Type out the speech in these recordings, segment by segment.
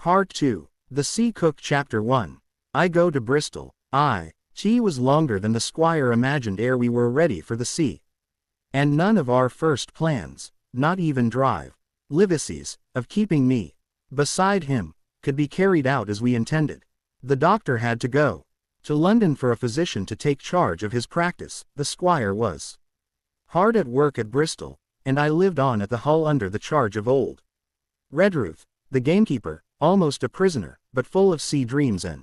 Part 2. The Sea Cook Chapter 1. I go to Bristol. Tea was longer than the squire imagined ere we were ready for the sea. And none of our first plans, not even drive, Livesey's, of keeping me beside him, could be carried out as we intended. The doctor had to go to London for a physician to take charge of his practice. The squire was hard at work at Bristol, and I lived on at the Hull under the charge of old Redruth, the gamekeeper, almost a prisoner, but full of sea dreams and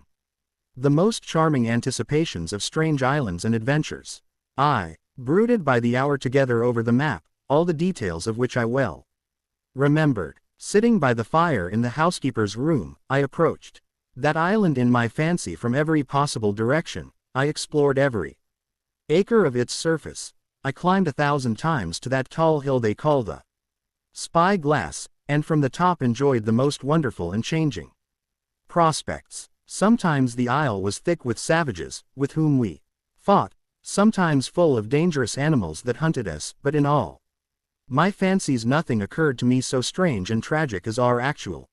the most charming anticipations of strange islands and adventures. I brooded by the hour together over the map, all the details of which I well remembered. Sitting by the fire in the housekeeper's room, I approached that island in my fancy from every possible direction. I explored every acre of its surface. I climbed 1,000 times to that tall hill they call the Spy Glass, and from the top enjoyed the most wonderful and changing prospects. Sometimes the isle was thick with savages, with whom we fought, sometimes full of dangerous animals that hunted us, but in all my fancies nothing occurred to me so strange and tragic as our actual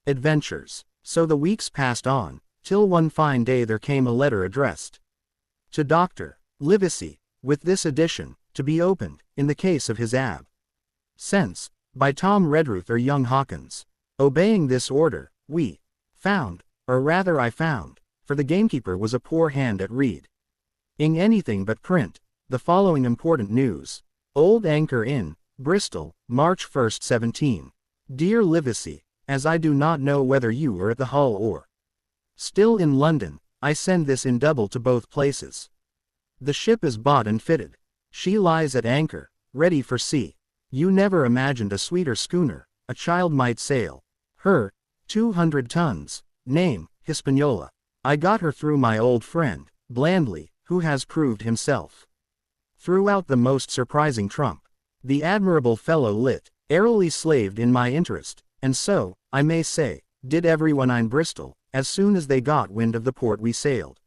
adventures. So the weeks passed on, till one fine day there came a letter addressed to Dr. Livesey, with this addition, to be opened, in the case of his absence, by Tom Redruth or young Hawkins. Obeying this order, we found, or rather I found, for the gamekeeper was a poor hand at reading anything but print, the following important news. Old Anchor Inn, Bristol, March 1, 17. Dear Livesey, as I do not know whether you are at the Hull or still in London, I send this in double to both places. The ship is bought and fitted. She lies at anchor, ready for sea. You never imagined a sweeter schooner, a child might sail her, 200 tons, name, Hispaniola. I got her through my old friend, Blandly, who has proved himself throughout the most surprising trump. The admirable fellow airily slaved in my interest, and so, I may say, did everyone in Bristol, as soon as they got wind of the port we sailed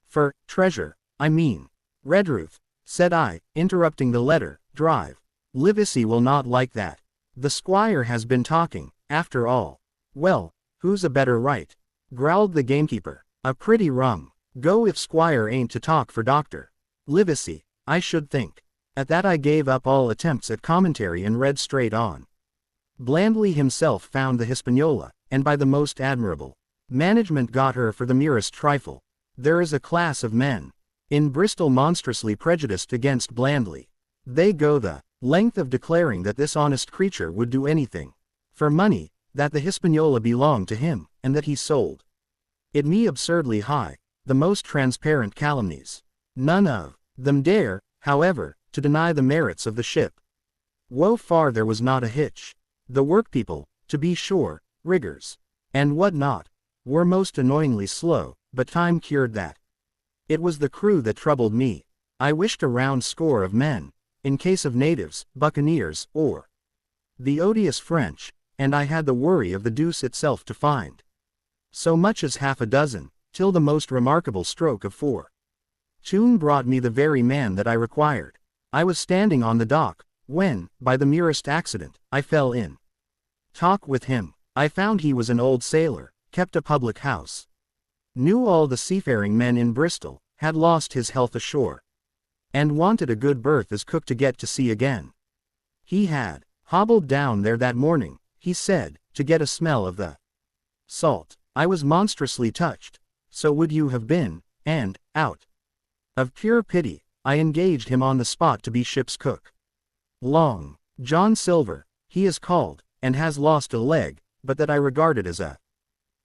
for. Treasure, I mean. Redruth, said I, interrupting the letter, drive. Livesey will not like that. The squire has been talking, after all. Well, who's a better right? Growled the gamekeeper. A pretty rum go if squire ain't to talk for Dr. Livesey, I should think. At that I gave up all attempts at commentary and read straight on. Blandly himself found the Hispaniola, and by the most admirable management got her for the merest trifle. There is a class of men in Bristol monstrously prejudiced against Blandly. They go the length of declaring that this honest creature would do anything for money, that the Hispaniola belonged to him, and that he sold it me absurdly high, the most transparent calumnies. None of them dare, however, to deny the merits of the ship. Woe far there was not a hitch. The workpeople, to be sure, riggers, and what not, were most annoyingly slow, but time cured that. It was the crew that troubled me. I wished a round score of men, in case of natives, buccaneers, or the odious French, and I had the worry of the deuce itself to find so much as half a dozen, till the most remarkable stroke of fortune brought me the very man that I required. I was standing on the dock, when, by the merest accident, I fell in talk with him. I found he was an old sailor, kept a public house, knew all the seafaring men in Bristol, had lost his health ashore, and wanted a good berth as cook to get to sea again. He had hobbled down there that morning, he said, to get a smell of the salt. I was monstrously touched. So would you have been, and, out of pure pity, I engaged him on the spot to be ship's cook. Long John Silver, he is called, and has lost a leg, but that I regarded as a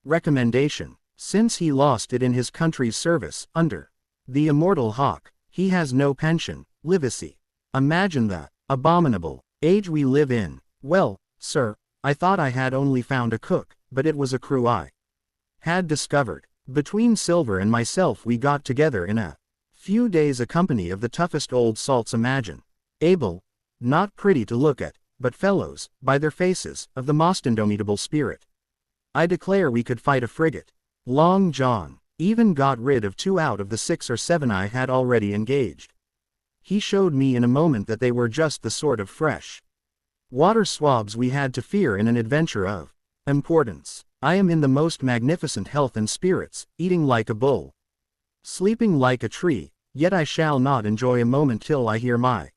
recommendation, since he lost it in his country's service, under the immortal Hawk. He has no pension, Livesey. Imagine the abominable age we live in. Well, sir, I thought I had only found a cook, but it was a crew I had discovered. Between Silver and myself we got together in a few days a company of the toughest old salts imagine. Able, not pretty to look at, but fellows, by their faces, of the most indomitable spirit. I declare we could fight a frigate. Long John even got rid of 2 out of the 6 or 7 I had already engaged. He showed me in a moment that they were just the sort of fresh water swabs we had to fear in an adventure of importance. I am in the most magnificent health and spirits, eating like a bull, sleeping like a tree, yet I shall not enjoy a moment till I hear my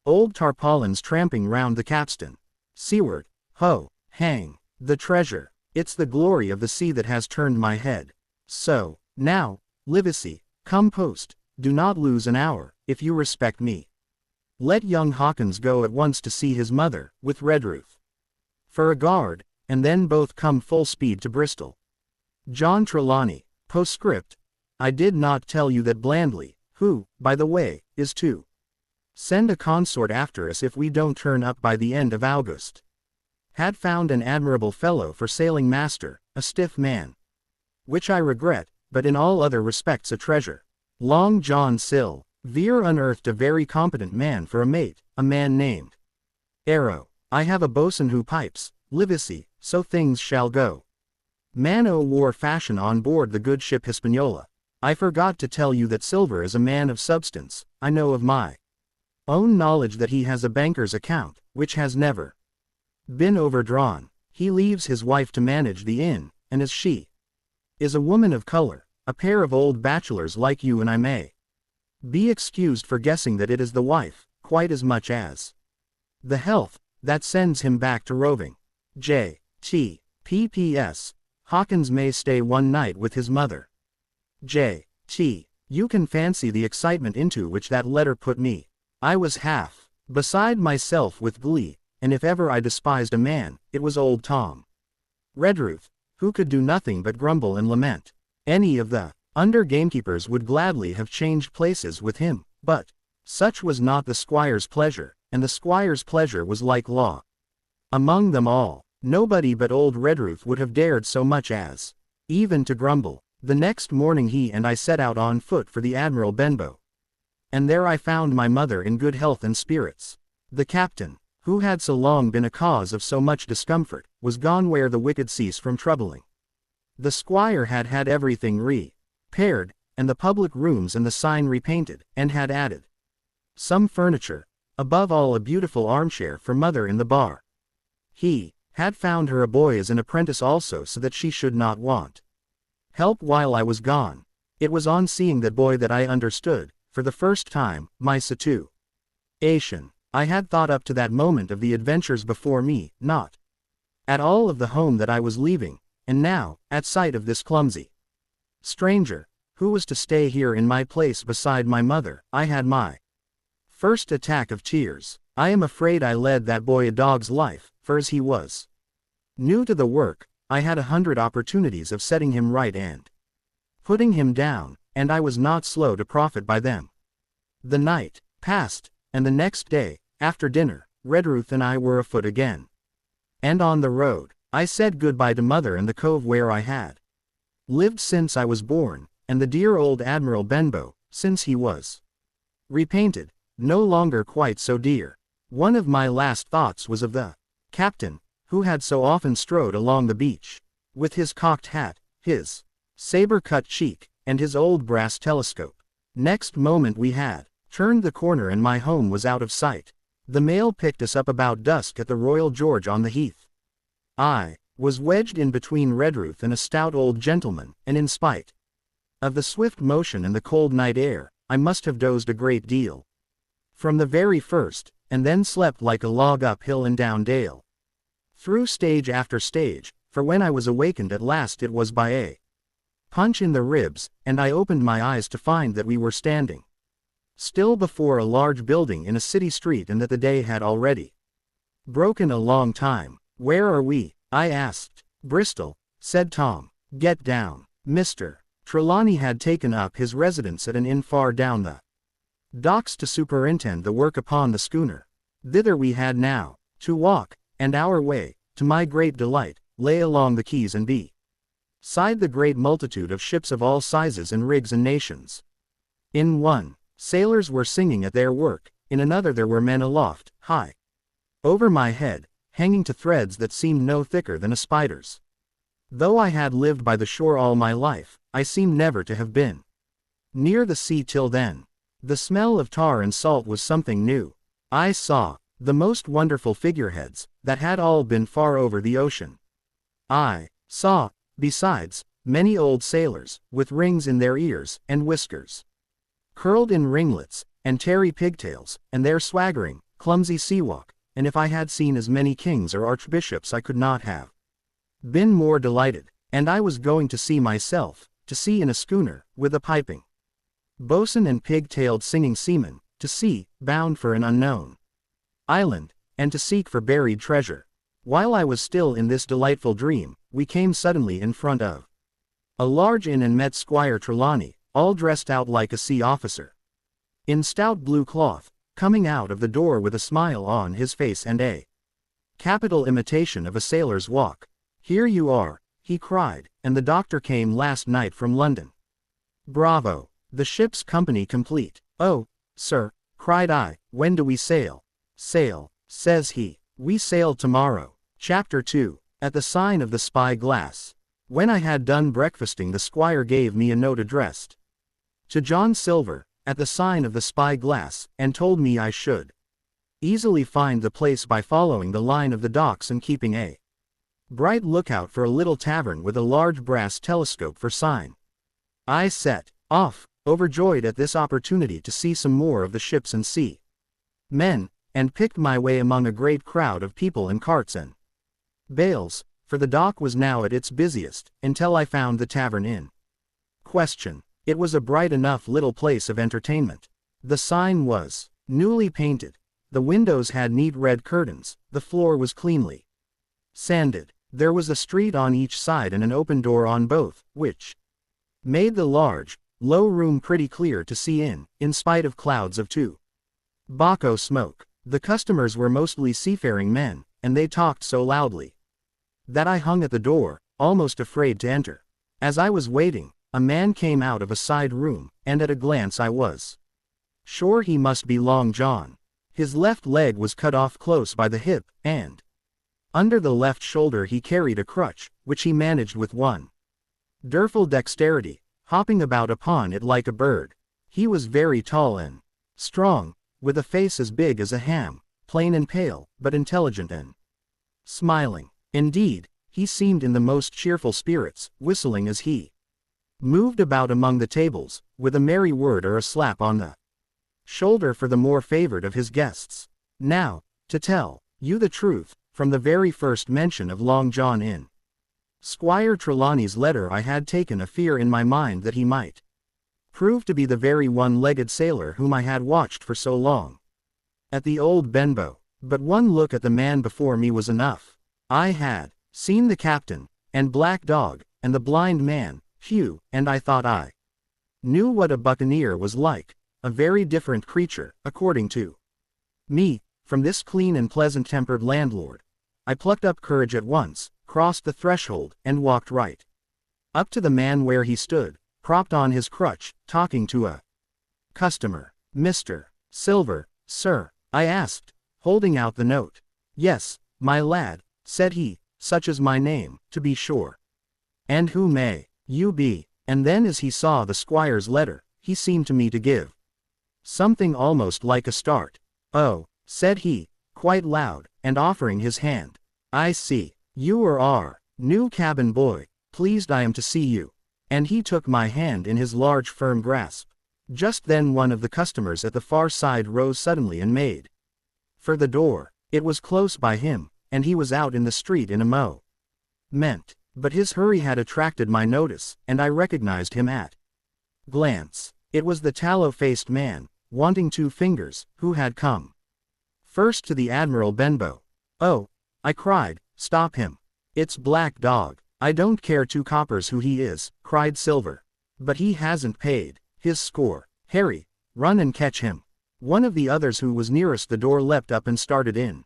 old tarpaulins tramping round the capstan. Seaward, ho, hang, the treasure, it's the glory of the sea that has turned my head. So, now, Livesey, come post, do not lose an hour, if you respect me. Let young Hawkins go at once to see his mother, with Redruth for a guard, and then both come full speed to Bristol. John Trelawney, postscript, I did not tell you that Blandly, who, by the way, is to send a consort after us if we don't turn up by the end of August, had found an admirable fellow for sailing master, a stiff man, which I regret, but in all other respects a treasure. Long John Sill, Vere unearthed a very competent man for a mate, a man named Arrow. I have a boatswain who pipes, Livesey, so things shall go. Man o' war fashion on board the good ship Hispaniola. I forgot to tell you that Silver is a man of substance. I know of my own knowledge that he has a banker's account, which has never been overdrawn. He leaves his wife to manage the inn, and as she is a woman of color, a pair of old bachelors like you and I may be excused for guessing that it is the wife, quite as much as the health, that sends him back to roving. J. T. P.P.S. Hawkins may stay one night with his mother. J. T. You can fancy the excitement into which that letter put me. I was half beside myself with glee, and if ever I despised a man, it was old Tom Redruth, who could do nothing but grumble and lament. Any of the under gamekeepers would gladly have changed places with him, but such was not the squire's pleasure, and the squire's pleasure was like law. Among them all, nobody but old Redruth would have dared so much as even to grumble. The next morning he and I set out on foot for the Admiral Benbow, and there I found my mother in good health and spirits. The captain, who had so long been a cause of so much discomfort, was gone where the wicked cease from troubling. The squire had had everything repaired, and the public rooms and the sign repainted, and had added some furniture, above all a beautiful armchair for mother in the bar. He had found her a boy as an apprentice also, so that she should not want help while I was gone. It was on seeing that boy that I understood, for the first time, my situation. I had thought up to that moment of the adventures before me, not at all of the home that I was leaving, and now, at sight of this clumsy stranger, who was to stay here in my place beside my mother, I had my first attack of tears. I am afraid I led that boy a dog's life, for as he was new to the work, I had 100 opportunities of setting him right and putting him down, and I was not slow to profit by them. The night passed, and the next day, after dinner, Redruth and I were afoot again. And on the road, I said goodbye to mother and the cove where I had lived since I was born, and the dear old Admiral Benbow, since he was repainted, no longer quite so dear. One of my last thoughts was of the captain, who had so often strode along the beach, with his cocked hat, his saber-cut cheek, and his old brass telescope. Next moment we had turned the corner and my home was out of sight. The mail picked us up about dusk at the Royal George on the Heath. I was wedged in between Redruth and a stout old gentleman, and in spite of the swift motion and the cold night air, I must have dozed a great deal from the very first, and then slept like a log up hill and down dale, through stage after stage, for when I was awakened at last it was by a punch in the ribs, and I opened my eyes to find that we were standing still before a large building in a city street and that the day had already broken a long time. Where are we? I asked. Bristol, said Tom. Get down. Mr. Trelawney had taken up his residence at an inn far down the docks to superintend the work upon the schooner. Thither we had now to walk, and our way, to my great delight, lay along the quays and beside the great multitude of ships of all sizes and rigs and nations. In one, sailors were singing at their work, in another there were men aloft, high over my head, hanging to threads that seemed no thicker than a spider's. Though I had lived by the shore all my life, I seemed never to have been near the sea till then. The smell of tar and salt was something new. I saw the most wonderful figureheads, that had all been far over the ocean. I Saw, besides, many old sailors, with rings in their ears, and whiskers curled in ringlets, and tarry pigtails, and their swaggering, clumsy sea-walk, and if I had seen as many kings or archbishops I could not have been more delighted, and I was going to sea myself, to sea in a schooner, with a piping boatswain and pig-tailed singing seaman, to sea, bound for an unknown island, and to seek for buried treasure. While I was still in this delightful dream, we came suddenly in front of a large inn and met Squire Trelawney, all dressed out like a sea officer, in stout blue cloth, coming out of the door with a smile on his face and a capital imitation of a sailor's walk. "Here you are," he cried, "and the doctor came last night from London. Bravo! The ship's company complete." "Oh, sir," cried I, "when do we sail?" "Sail," says he. "We sail tomorrow." Chapter 2. At the sign of the spy glass. When I had done breakfasting, the squire gave me a note addressed to John Silver, at the sign of the spy glass, and told me I should easily find the place by following the line of the docks and keeping a bright lookout for a little tavern with a large brass telescope for sign. I set off, overjoyed at this opportunity to see some more of the ships and sea men, and picked my way among a great crowd of people in carts and bales, for the dock was now at its busiest, until I found the tavern in question. It was a bright enough little place of entertainment. The sign was newly painted. The windows had neat red curtains, the floor was cleanly sanded. There was a street on each side and an open door on both, which made the large, low room pretty clear to see in spite of clouds of tobacco smoke. The customers were mostly seafaring men, and they talked so loudly that I hung at the door, almost afraid to enter. As I was waiting, a man came out of a side room, and at a glance I was sure he must be Long John. His left leg was cut off close by the hip, and under the left shoulder he carried a crutch, which he managed with wonderful dexterity, hopping about upon it like a bird. He was very tall and strong, with a face as big as a ham, plain and pale, but intelligent and smiling. Indeed, he seemed in the most cheerful spirits, whistling as he moved about among the tables, with a merry word or a slap on the shoulder for the more favored of his guests. Now, to tell you the truth, from the very first mention of Long John in Squire Trelawney's letter I had taken a fear in my mind that he might prove to be the very one-legged sailor whom I had watched for so long at the old Benbow. But one look at the man before me was enough. I had seen the captain, and Black Dog, and the blind man, Hugh, and I thought I knew what a buccaneer was like, a very different creature, according to me, from this clean and pleasant-tempered landlord. I plucked up courage at once, crossed the threshold, and walked right up to the man where he stood, propped on his crutch, talking to a customer. "Mr. Silver, sir?" I asked, holding out the note. "Yes, my lad," said he, "such is my name, to be sure. And who may you be?" And then as he saw the squire's letter, he seemed to me to give something almost like a start. "Oh," said he, quite loud, and offering his hand. "I see. You are our new cabin boy. Pleased I am to see you." And he took my hand in his large firm grasp. Just then one of the customers at the far side rose suddenly and made for the door. It was close by him, and he was out in the street in a moment. But his hurry had attracted my notice, and I recognized him at glance. It was the tallow-faced man, wanting 2 fingers, who had come first to the Admiral Benbow. "Oh," I cried, "stop him. It's Black Dog." "I don't care 2 coppers who he is," cried Silver. "But he hasn't paid his score. Harry, run and catch him." One of the others who was nearest the door leapt up and started in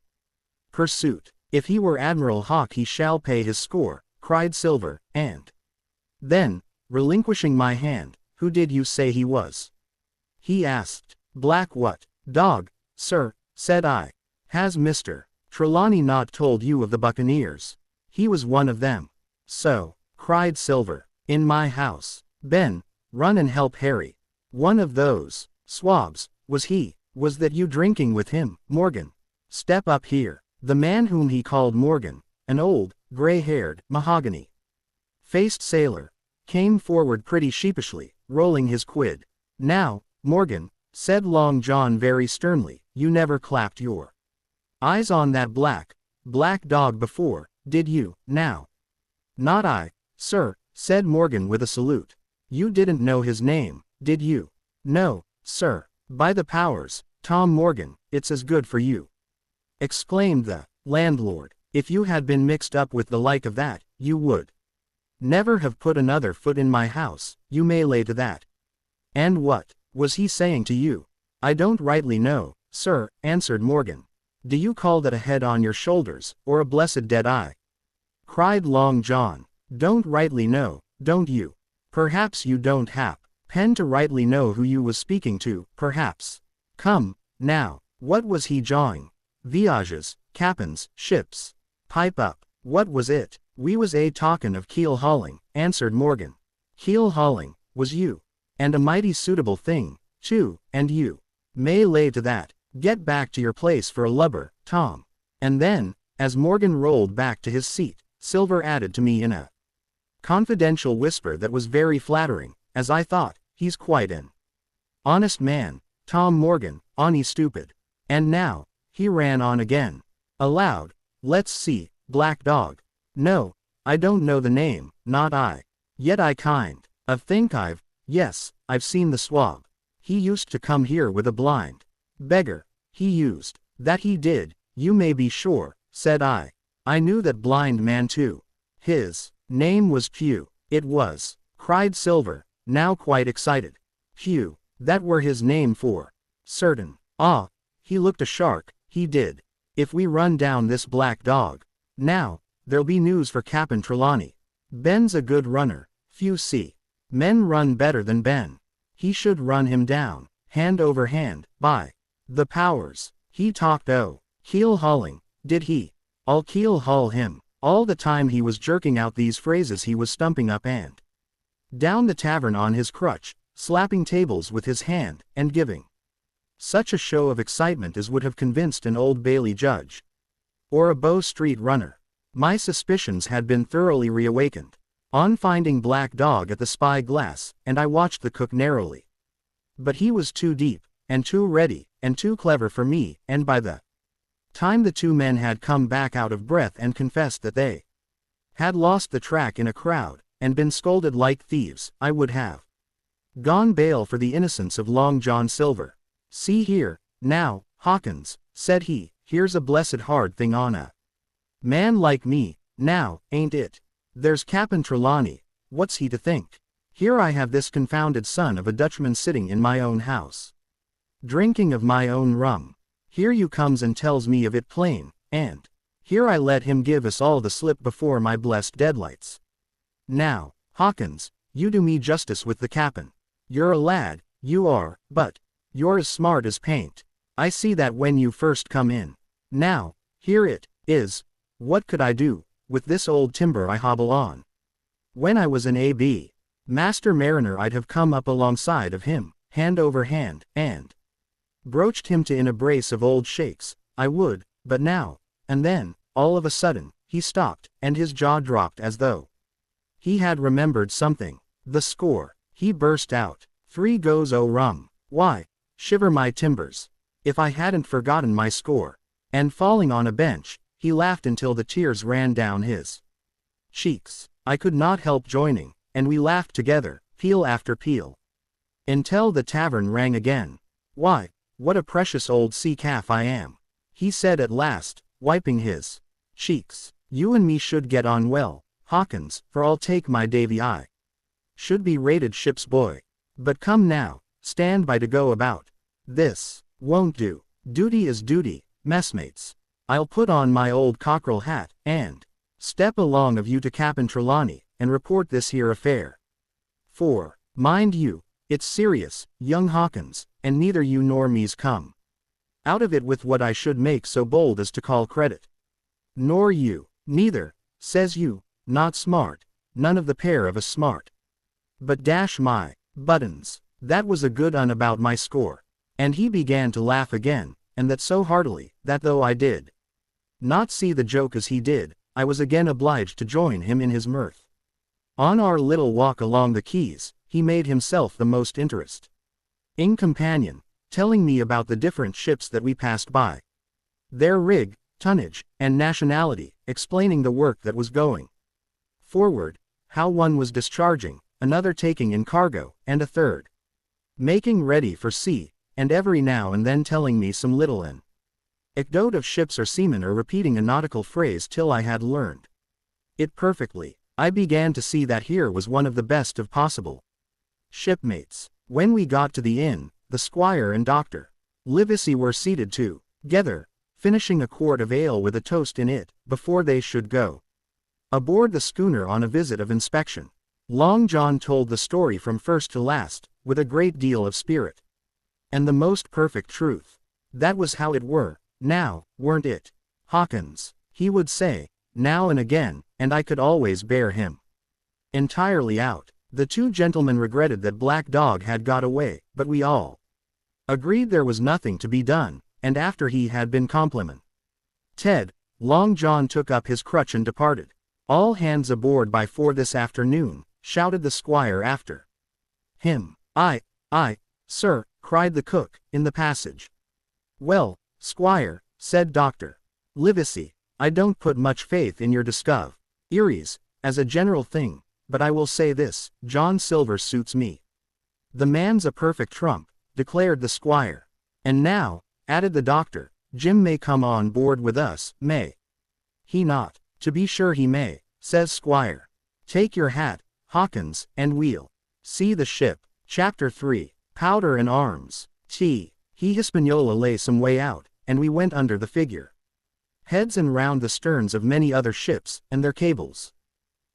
pursuit. "If he were Admiral Hawke he shall pay his score," cried Silver, and then, relinquishing my hand, "Who did you say he was?" he asked. "Black what? Dog, sir," said I. "Has Mr. Trelawney not told you of the buccaneers? He was one of them." "So," cried Silver, "in my house. Ben, run and help Harry. One of those swabs, was he? Was that you drinking with him, Morgan? Step up here." The man whom he called Morgan, an old, gray-haired, mahogany faced sailor, came forward pretty sheepishly, rolling his quid. Now, Morgan, said Long John very sternly, you never clapped your eyes on that black dog before, did you, now? Not I, sir, said Morgan with a salute. You didn't know his name, did you? No, sir. By the powers, Tom Morgan, it's as good for you, exclaimed the landlord. If you had been mixed up with the like of that, you would never have put another foot in my house, you may lay to that. And what was he saying to you? I don't rightly know, sir, answered Morgan. Do you call that a head on your shoulders, or a blessed dead eye? Cried Long John. Don't rightly know, don't you? Perhaps you don't happen to rightly know who you was speaking to, perhaps. Come, now, what was he jawing? Viages, captains, ships. Pipe up. What was it? We was talkin' of keel hauling, answered Morgan. Keel hauling, was you. And a mighty suitable thing, too, and you may lay to that. Get back to your place for a lubber, Tom. And then, as Morgan rolled back to his seat, Silver added to me in a confidential whisper that was very flattering, as I thought, he's quite an honest man, Tom Morgan, onny stupid. And now, he ran on again. Aloud, let's see, black dog. No, I don't know the name, not I. Yet I kind of think yes, I've seen the swab. He used to come here with a blind beggar. He used. That he did, you may be sure, said I. I knew that blind man too. His name was Pew. It was, cried Silver, now quite excited. Pew, that were his name for certain. Ah, he looked a shark, he did. If we run down this black dog, now, there'll be news for Cap'n Trelawney. Ben's a good runner, few see. Men run better than Ben. He should run him down, hand over hand, by the powers. He talked keel hauling, did he? I'll keel haul him. All the time he was jerking out these phrases he was stumping up and down the tavern on his crutch, slapping tables with his hand, and giving such a show of excitement as would have convinced an Old Bailey judge or a Bow Street runner. My suspicions had been thoroughly reawakened on finding Black Dog at the spy glass, and I watched the cook narrowly. But he was too deep, and too ready, and too clever for me, and by the time the two men had come back out of breath and confessed that they had lost the track in a crowd, and been scolded like thieves, I would have gone bail for the innocence of Long John Silver. See here, now, Hawkins, said he, here's a blessed hard thing on a man like me, now, ain't it? There's Cap'n Trelawney, what's he to think? Here I have this confounded son of a Dutchman sitting in my own house, drinking of my own rum. Here you comes and tells me of it plain, and here I let him give us all the slip before my blessed deadlights. Now, Hawkins, you do me justice with the cap'n. You're a lad, you are, but you're as smart as paint. I see that when you first come in. Now, here it is. What could I do with this old timber I hobble on? When I was an A.B. master mariner, I'd have come up alongside of him, hand over hand, and broached him to in a brace of old shakes. I would, but now, and then, all of a sudden, he stopped, and his jaw dropped as though he had remembered something. The score, he burst out. 3 goes o' rum. Why, shiver my timbers, if I hadn't forgotten my score. And falling on a bench, he laughed until the tears ran down his cheeks. I could not help joining, and we laughed together, peal after peal, until the tavern rang again. Why, what a precious old sea calf I am, he said at last, wiping his cheeks. You and me should get on well, Hawkins, for I'll take my Davy I should be rated ship's boy. But come now, stand by to go about. This won't do. Duty is duty, messmates. I'll put on my old cockerel hat, and step along of you to Cap'n Trelawney, and report this here affair. For, mind you, it's serious, young Hawkins, and neither you nor me's come out of it with what I should make so bold as to call credit. Nor you, neither, says you, not smart, none of the pair of us smart. But dash my buttons, that was a good un about my score. And he began to laugh again, and that so heartily, that though I did not see the joke as he did, I was again obliged to join him in his mirth. On our little walk along the quays, he made himself the most interesting companion, telling me about the different ships that we passed by, their rig, tonnage, and nationality, explaining the work that was going forward, how one was discharging, another taking in cargo, and a third making ready for sea, and every now and then telling me some little anecdote of ships or seamen, or repeating a nautical phrase till I had learned it perfectly. I began to see that here was one of the best of possible shipmates. When we got to the inn, the squire and Dr. Livesey were seated together, finishing a quart of ale with a toast in it, before they should go aboard the schooner on a visit of inspection. Long John told the story from first to last, with a great deal of spirit and the most perfect truth. That was how it were, now, weren't it, Hawkins? He would say, now and again, and I could always bear him entirely out. The two gentlemen regretted that Black Dog had got away, but we all agreed there was nothing to be done, and after he had been complimented, Long John took up his crutch and departed. All hands aboard by 4 this afternoon, shouted the squire after him. Aye, sir, cried the cook, in the passage. Well, squire, said Dr. Livesey, I don't put much faith in your discoveries, as a general thing, but I will say this, John Silver suits me. The man's a perfect trump, declared the squire. And now, added the doctor, Jim may come on board with us, may he not? To be sure he may, says squire. Take your hat, Hawkins, and we'll see the ship. Chapter 3, Powder and Arms. He Hispaniola lay some way out, and we went under the figure heads and round the sterns of many other ships, and their cables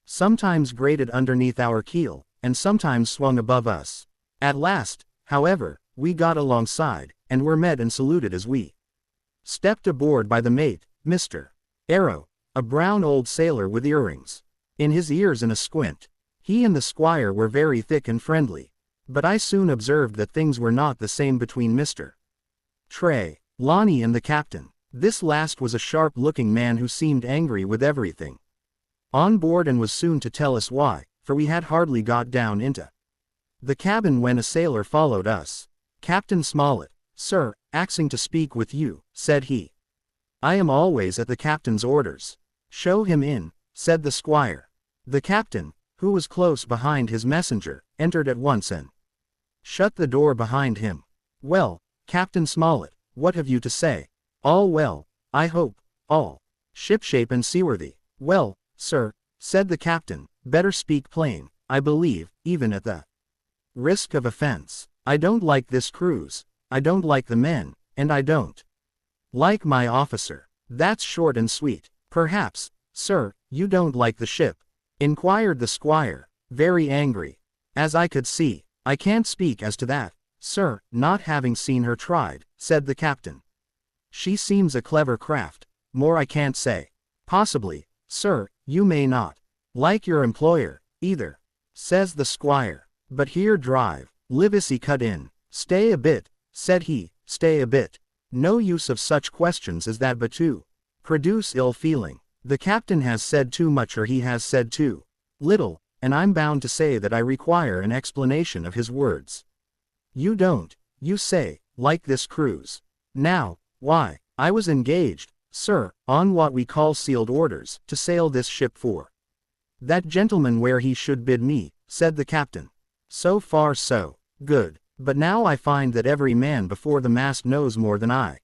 sometimes grated underneath our keel, and sometimes swung above us. At last, however, we got alongside, and were met and saluted as we stepped aboard by the mate, Mr. Arrow, a brown old sailor with earrings in his ears and a squint. He and the squire were very thick and friendly, but I soon observed that things were not the same between Mr. Trelawney and the captain. This last was a sharp-looking man who seemed angry with everything on board, and was soon to tell us why, for we had hardly got down into the cabin when a sailor followed us. Captain Smollett, sir, axing to speak with you, said he. I am always at the captain's orders. Show him in, said the squire. The captain, who was close behind his messenger, entered at once and shut the door behind him. Well, Captain Smollett, what have you to say? All well, I hope, all shipshape and seaworthy. Well, sir, said the captain, better speak plain. I believe, even at the risk of offense, I don't like this cruise, I don't like the men, and I don't like my officer. That's short and sweet. Perhaps, sir, you don't like the ship? Inquired the squire, very angry. As I could see, I can't speak as to that, sir, not having seen her tried, said the captain. She seems a clever craft, more I can't say. Possibly, sir, you may not like your employer, either, says the squire. But here drive, Livesey cut in. Stay a bit, said he, stay a bit. No use of such questions as that but to produce ill feeling. The captain has said too much, or he has said too little, and I'm bound to say that I require an explanation of his words. You don't, you say, like this cruise. Now, why, I was engaged, sir, on what we call sealed orders, to sail this ship for that gentleman where he should bid me, said the captain. So far so good, but now I find that every man before the mast knows more than I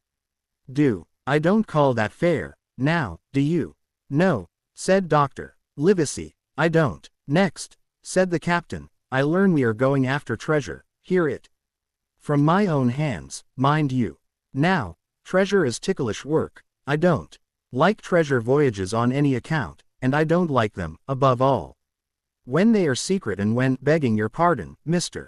do. I don't call that fair, now, do you? No, said Dr. Livesey, I don't. Next, said the captain, I learn we are going after treasure, hear it from my own hands, mind you. Now, treasure is ticklish work. I don't like treasure voyages on any account, and I don't like them, above all, when they are secret, and when, begging your pardon, Mr.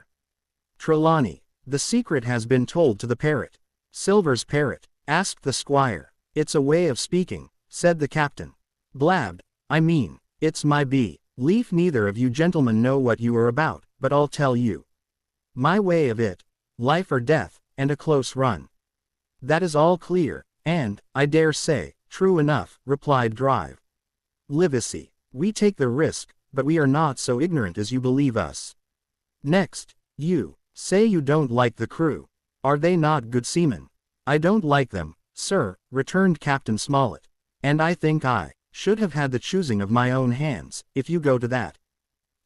Trelawney, the secret has been told to the parrot. Silver's parrot? Asked the squire. It's a way of speaking, said the captain. Blabbed, I mean, it's my belief neither of you gentlemen know what you are about, but I'll tell you my way of it. Life or death, and a close run. That is all clear, and, I dare say, true enough, replied Livesey. We take the risk, but we are not so ignorant as you believe us. Next, you say you don't like the crew. Are they not good seamen? I don't like them, sir, returned Captain Smollett. And I think I should have had the choosing of my own hands, if you go to that.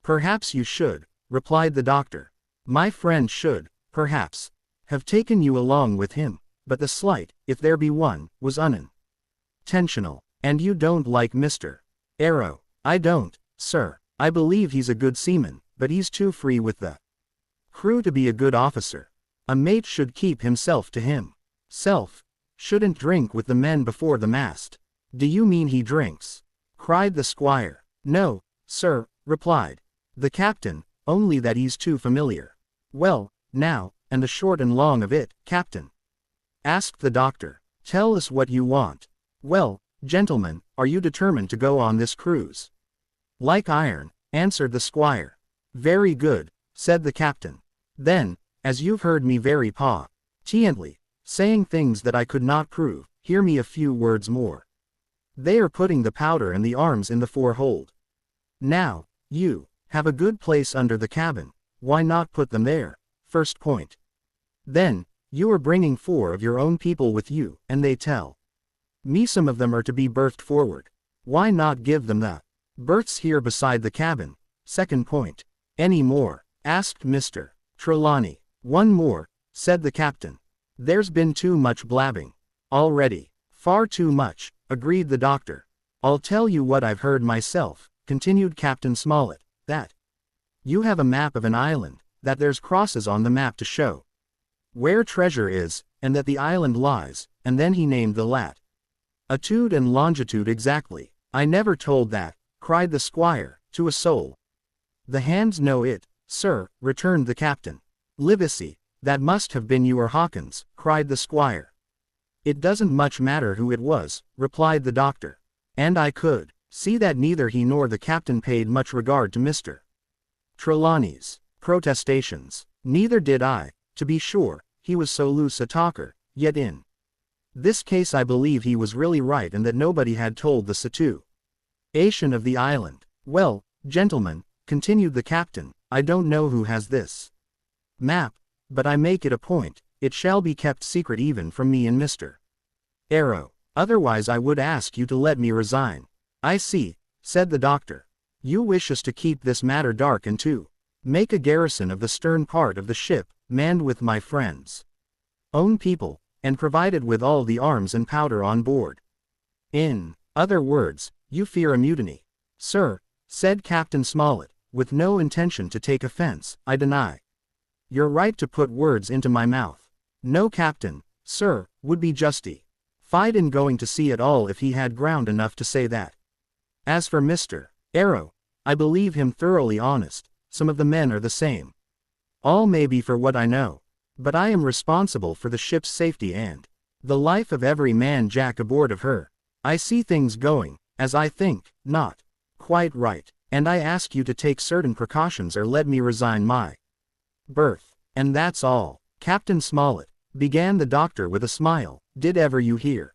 Perhaps you should, replied the doctor. My friend should, perhaps, have taken you along with him, but the slight, if there be one, was unintentional. And you don't like Mr. Arrow? I don't, sir. I believe he's a good seaman, but he's too free with the crew to be a good officer. A mate should keep himself to himself. Shouldn't drink with the men before the mast. Do you mean he drinks? Cried the squire. No, sir, replied the captain, only that he's too familiar. Well, now, and the short and long of it, Captain? Asked the doctor. Tell us what you want. Well, gentlemen, are you determined to go on this cruise? Like iron, answered the squire. Very good, said the captain. Then, as you've heard me very patiently saying things that I could not prove, hear me a few words more. They are putting the powder and the arms in the forehold. Now, you have a good place under the cabin. Why not put them there? First point. Then, you are bringing 4 of your own people with you, and they tell me some of them are to be berthed forward. Why not give them the berths here beside the cabin? Second point. Any more? Asked Mr. Trelawney. One more, said the captain. There's been too much blabbing already. Far too much, agreed the doctor. I'll tell you what I've heard myself, continued Captain Smollett, that you have a map of an island, that there's crosses on the map to show where treasure is, and that the island lies, and then he named the latitude and longitude exactly. I never told that, cried the squire, to a soul. The hands know it, sir, returned the captain. Livesey, that must have been you or Hawkins, cried the squire. It doesn't much matter who it was, replied the doctor. And I could see that neither he nor the captain paid much regard to Mr. Trelawney's protestations. Neither did I, to be sure, he was so loose a talker, yet in this case I believe he was really right and that nobody had told the situation of the island. Well, gentlemen, continued the captain, I don't know who has this map, but I make it a point, it shall be kept secret even from me and Mr. Arrow. Otherwise I would ask you to let me resign. I see, said the doctor. You wish us to keep this matter dark and to make a garrison of the stern part of the ship, manned with my friends' own people, and provided with all the arms and powder on board. In other words, you fear a mutiny. Sir, said Captain Smollett, with no intention to take offense, I deny your right to put words into my mouth. No captain, sir, would be justified in going to sea at all if he had ground enough to say that. As for Mr. Arrow, I believe him thoroughly honest. Some of the men are the same. All may be for what I know. But I am responsible for the ship's safety and the life of every man jack aboard of her. I see things going, as I think, not quite right, and I ask you to take certain precautions or let me resign my berth. And that's all. Captain Smollett, began the doctor with a smile, did ever you hear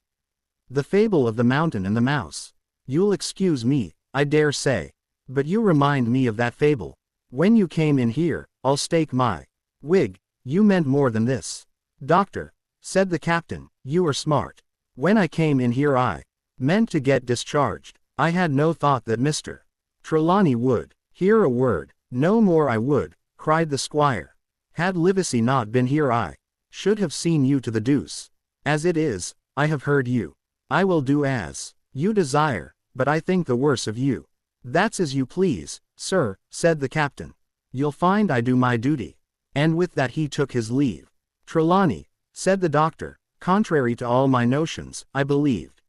the fable of the mountain and the mouse? You'll excuse me, I dare say, but you remind me of that fable. When you came in here, I'll stake my wig, you meant more than this. Doctor, said the captain, you are smart. When I came in here I meant to get discharged. I had no thought that Mr. Trelawney would hear a word. No more I would, cried the squire. Had Livesey not been here I should have seen you to the deuce. As it is, I have heard you. I will do as you desire, but I think the worse of you. That's as you please, sir, said the captain. You'll find I do my duty. And with that he took his leave. Trelawney, said the doctor, contrary to all my notions, I believed.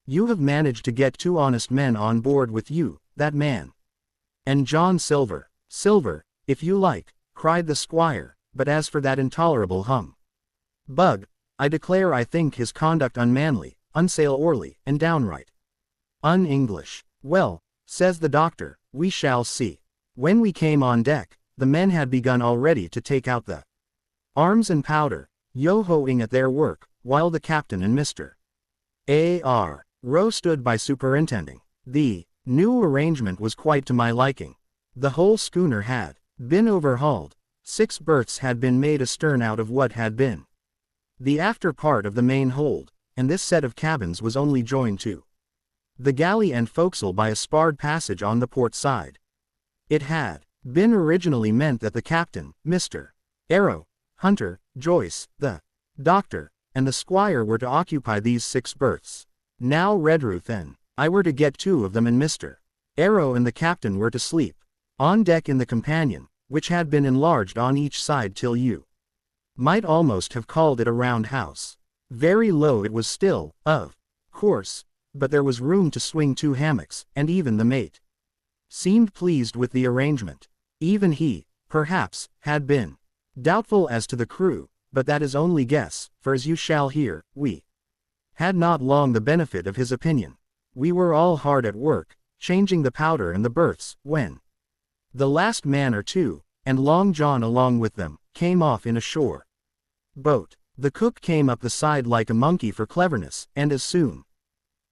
You have managed to get 2 honest men on board with you, that man. And John Silver. Silver, if you like, cried the squire, but as for that intolerable bug, I declare I think his conduct unmanly, unsailorly, and downright un-English. Well, says the doctor, we shall see. When we came on deck, the men had begun already to take out the arms and powder, yo-hoing at their work, while the captain and Mr. A.R. Rowe stood by superintending the New arrangement was quite to my liking. The whole schooner had been overhauled. 6 berths had been made astern out of what had been the after part of the main hold, and this set of cabins was only joined to the galley and forecastle by a sparred passage on the port side. It had been originally meant that the captain, Mr. Arrow, Hunter, Joyce, the doctor, and the squire were to occupy these 6 berths. Now Redruth and I were to get 2 of them, and Mr. Arrow and the captain were to sleep on deck in the companion, which had been enlarged on each side till you might almost have called it a round house. Very low it was still, of course, but there was room to swing 2 hammocks, and even the mate seemed pleased with the arrangement. Even he, perhaps, had been doubtful as to the crew, but that is only guess, for as you shall hear, we had not long the benefit of his opinion. We were all hard at work, changing the powder and the berths, when the last man or 2, and Long John along with them, came off in a shore boat. The cook came up the side like a monkey for cleverness, and as soon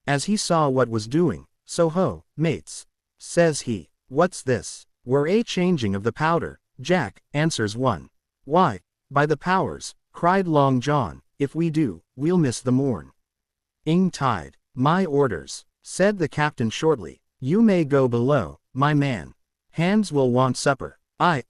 as he saw what was doing, "So ho, mates," says he, "what's this?" "We're a-changing of the powder, Jack," answers one. "Why, by the powers," cried Long John, "if we do, we'll miss the morn"ing tide." "My orders," said the captain shortly. "You may go below, my man. Hands will want supper." Aye,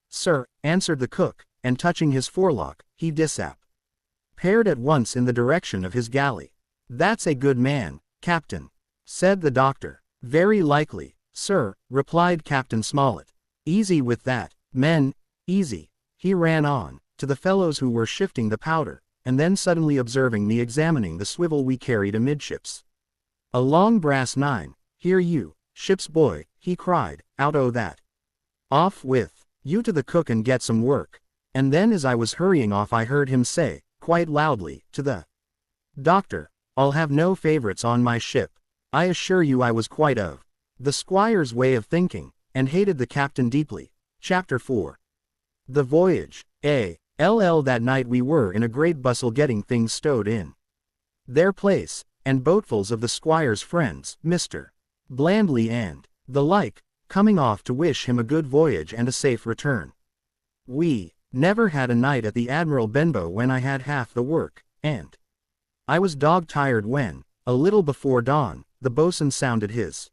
sir," answered the cook, and touching his forelock, he disappeared at once in the direction of his galley. "That's a good man, Captain," said the doctor. "Very likely, sir," replied Captain Smollett. "Easy with that, men, easy," he ran on, to the fellows who were shifting the powder, and then suddenly observing me examining the swivel we carried amidships. "A long brass 9, here you, ship's boy," he cried, "out o' that. Off with you to the cook and get some work." And then as I was hurrying off I heard him say, quite loudly, to the doctor, "I'll have no favorites on my ship." I assure you I was quite of the squire's way of thinking, and hated the captain deeply. Chapter 4. The voyage. That night we were in a great bustle getting things stowed in their place, and boatfuls of the squire's friends, Mr. Blandley and the like, coming off to wish him a good voyage and a safe return. We never had a night at the Admiral Benbow when I had half the work, and I was dog-tired when, a little before dawn, the boatswain sounded his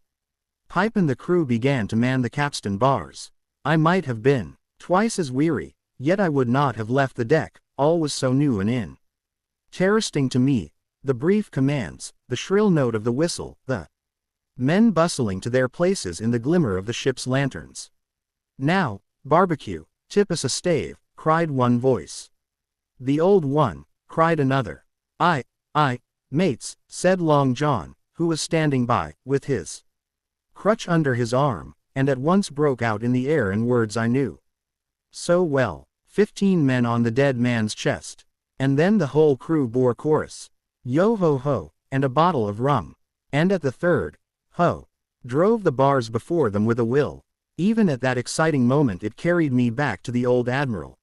pipe and the crew began to man the capstan bars. I might have been twice as weary, yet I would not have left the deck, all was so new and interesting to me. The brief commands, the shrill note of the whistle, the men bustling to their places in the glimmer of the ship's lanterns. "Now, barbecue, tip us a stave," cried one voice. "The old one," cried another. Aye, mates," said Long John, who was standing by, with his crutch under his arm, and at once broke out in the air in words I knew so well. 15 men on the dead man's chest. And then the whole crew bore chorus, "Yo ho ho," and a bottle of rum. And at the third, ho, drove the bars before them with a will. Even at that exciting moment it carried me back to the old Admiral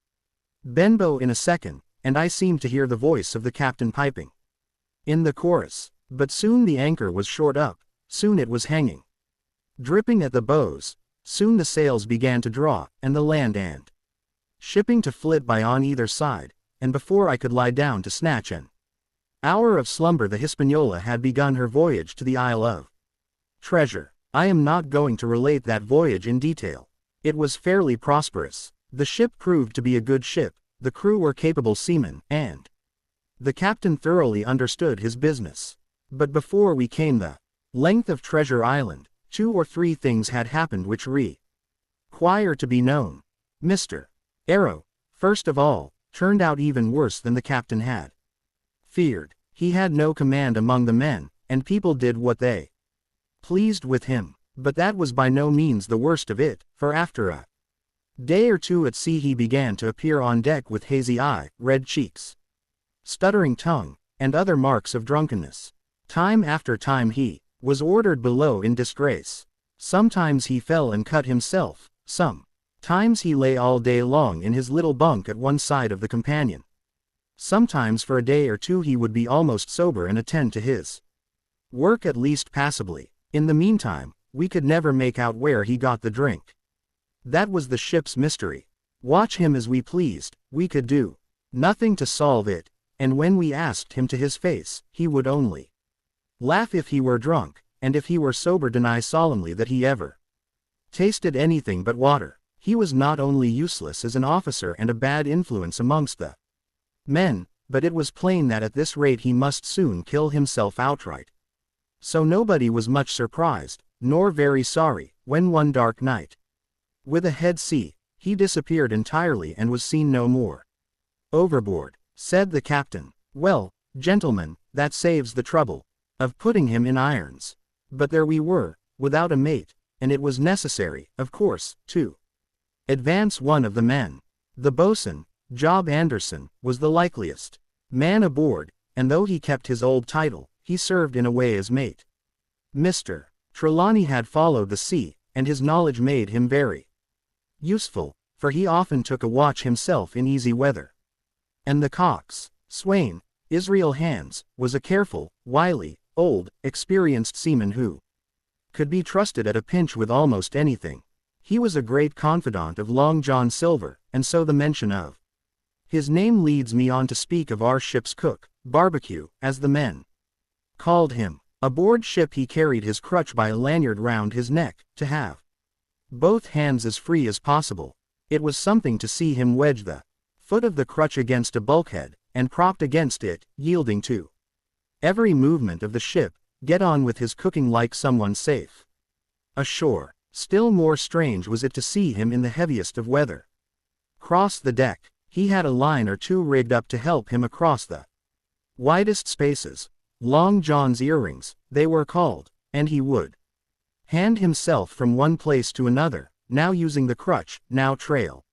Benbow in a second, and I seemed to hear the voice of the captain piping in the chorus. But soon the anchor was short up, soon it was hanging dripping at the bows, soon the sails began to draw, and the land and shipping to flit by on either side, and before I could lie down to snatch an hour of slumber the Hispaniola had begun her voyage to the Isle of Treasure. I am not going to relate that voyage in detail. It was fairly prosperous. The ship proved to be a good ship, the crew were capable seamen, and the captain thoroughly understood his business. But before we came the length of Treasure Island, 2 or 3 things had happened which require to be known. Mr. Arrow, first of all, turned out even worse than the captain had feared. He had no command among the men, and people did what they pleased with him. But that was by no means the worst of it, for after a day or 2 at sea he began to appear on deck with hazy eye, red cheeks, stuttering tongue, and other marks of drunkenness. Time after time he was ordered below in disgrace. Sometimes he fell and cut himself, sometimes he lay all day long in his little bunk at one side of the companion. Sometimes for a day or 2 he would be almost sober and attend to his work at least passably. In the meantime, we could never make out where he got the drink. That was the ship's mystery. Watch him as we pleased, we could do nothing to solve it, and when we asked him to his face, he would only laugh if he were drunk, and if he were sober deny solemnly that he ever tasted anything but water. He was not only useless as an officer and a bad influence amongst the men, but it was plain that at this rate he must soon kill himself outright. So nobody was much surprised, nor very sorry, when one dark night, with a head sea, he disappeared entirely and was seen no more. Overboard, said the captain. Well, gentlemen, that saves the trouble of putting him in irons. But there we were, without a mate, and it was necessary, of course, to advance one of the men. The boatswain, Job Anderson, was the likeliest man aboard, and though he kept his old title, he served in a way as mate. Mr. Trelawney had followed the sea, and his knowledge made him very useful, for he often took a watch himself in easy weather. And the coxswain, Israel Hands, was a careful, wily, old, experienced seaman who could be trusted at a pinch with almost anything. He was a great confidant of Long John Silver, and so the mention of his name leads me on to speak of our ship's cook, Barbecue, as the men called him. Aboard ship he carried his crutch by a lanyard round his neck, to have both hands as free as possible. It was something to see him wedge the foot of the crutch against a bulkhead, and propped against it, yielding to every movement of the ship, get on with his cooking like someone safe ashore. Still more strange was it to see him in the heaviest of weather cross the deck. He had a line or two rigged up to help him across the widest spaces. Long John's earrings, they were called, and he would hand himself from one place to another, now using the crutch, now trailing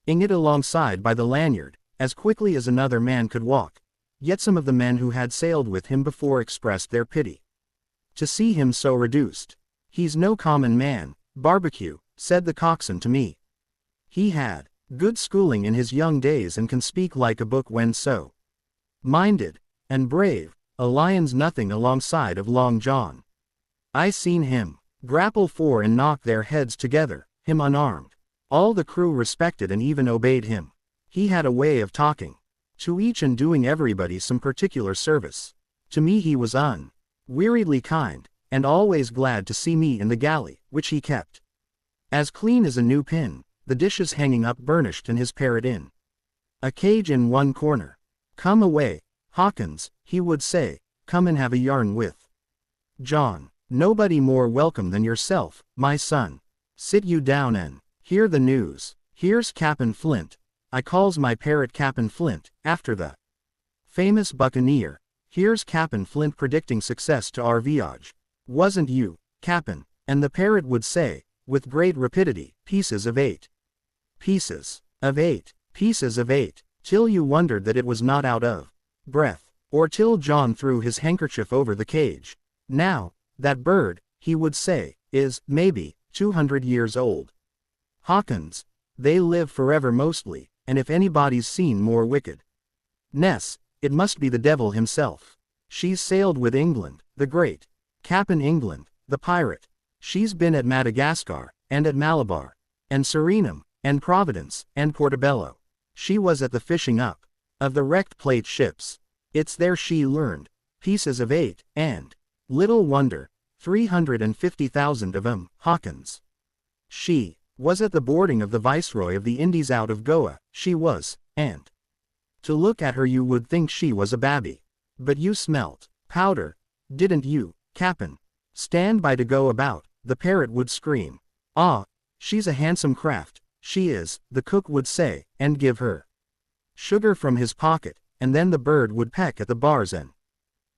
it alongside by the lanyard, as quickly as another man could walk. Yet some of the men who had sailed with him before expressed their pity to see him so reduced. He's no common man, Barbecue, said the coxswain to me. He had good schooling in his young days and can speak like a book when so minded and brave. A lion's nothing alongside of Long John. I seen him grapple four and knock their heads together, him unarmed. All the crew respected and even obeyed him. He had a way of talking to each and doing everybody some particular service. To me he was unweariedly kind, and always glad to see me in the galley, which he kept as clean as a new pin, the dishes hanging up burnished and his parrot in a cage in one corner. Come away, Hawkins, he would say, come and have a yarn with John. Nobody more welcome than yourself, my son. Sit you down and hear the news. Here's Cap'n Flint. I calls my parrot Cap'n Flint, after the famous buccaneer. Here's Cap'n Flint predicting success to our voyage. Wasn't you, Cap'n? And the parrot would say, with great rapidity, pieces of 8. Pieces of 8. Pieces of 8, till you wondered that it was not out of breath, or till John threw his handkerchief over the cage. Now, that bird, he would say, is, maybe, 200 years old. Hawkins, they live forever mostly, and if anybody's seen more wickedness, it must be the devil himself. She's sailed with England, the great Cap'n England, the pirate. She's been at Madagascar, and at Malabar, and Surinam, and Providence, and Portobello. She was at the fishing up of the wrecked plate ships. It's there she learned pieces of 8, and little wonder, 350,000 of 'em, Hawkins. She was at the boarding of the Viceroy of the Indies out of Goa, she was, and to look at her you would think she was a babby. But you smelt powder, didn't you, Cap'n? Stand by to go about, the parrot would scream. Ah, she's a handsome craft, she is, the cook would say, and give her sugar from his pocket, and then the bird would peck at the bars and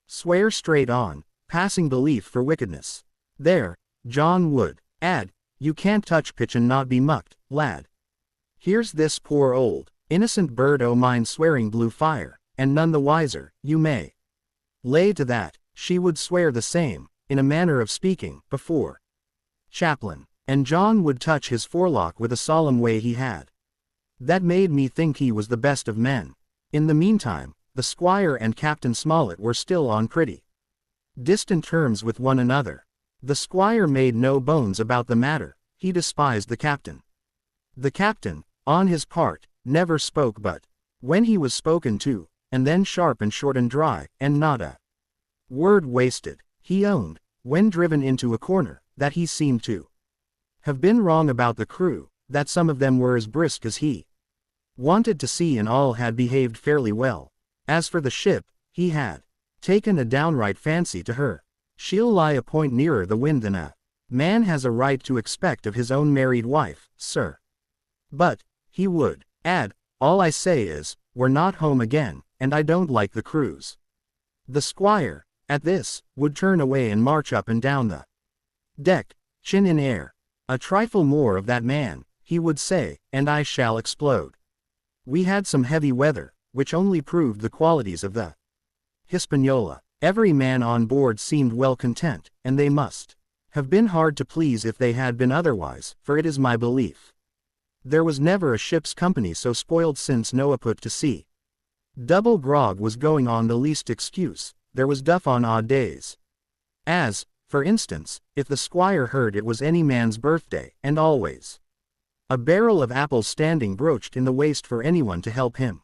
swear straight on, passing belief for wickedness. There, John would add, you can't touch pitch and not be mucked, lad. Here's this poor old innocent bird o' mine swearing blue fire, and none the wiser, you may lay to that. She would swear the same, in a manner of speaking, before Chaplain, and John would touch his forelock with a solemn way he had. That made me think he was the best of men. In the meantime, the squire and Captain Smollett were still on pretty distant terms with one another. The squire made no bones about the matter, he despised the captain. The captain, on his part, never spoke but when he was spoken to, and then sharp and short and dry, and not a word wasted. He owned, when driven into a corner, that he seemed to have been wrong about the crew, that some of them were as brisk as he wanted to see and all had behaved fairly well. As for the ship, he had taken a downright fancy to her. She'll lie a point nearer the wind than a man has a right to expect of his own married wife, sir. But, he would add, all I say is, we're not home again, and I don't like the cruise. The squire, at this, would turn away and march up and down the deck, chin in air. A trifle more of that man, he would say, and I shall explode. We had some heavy weather, which only proved the qualities of the Hispaniola. Every man on board seemed well content, and they must have been hard to please if they had been otherwise, for it is my belief there was never a ship's company so spoiled since Noah put to sea. Double grog was going on the least excuse, there was duff on odd days. As, for instance, if the squire heard it was any man's birthday, and always a barrel of apples standing broached in the waist for anyone to help him.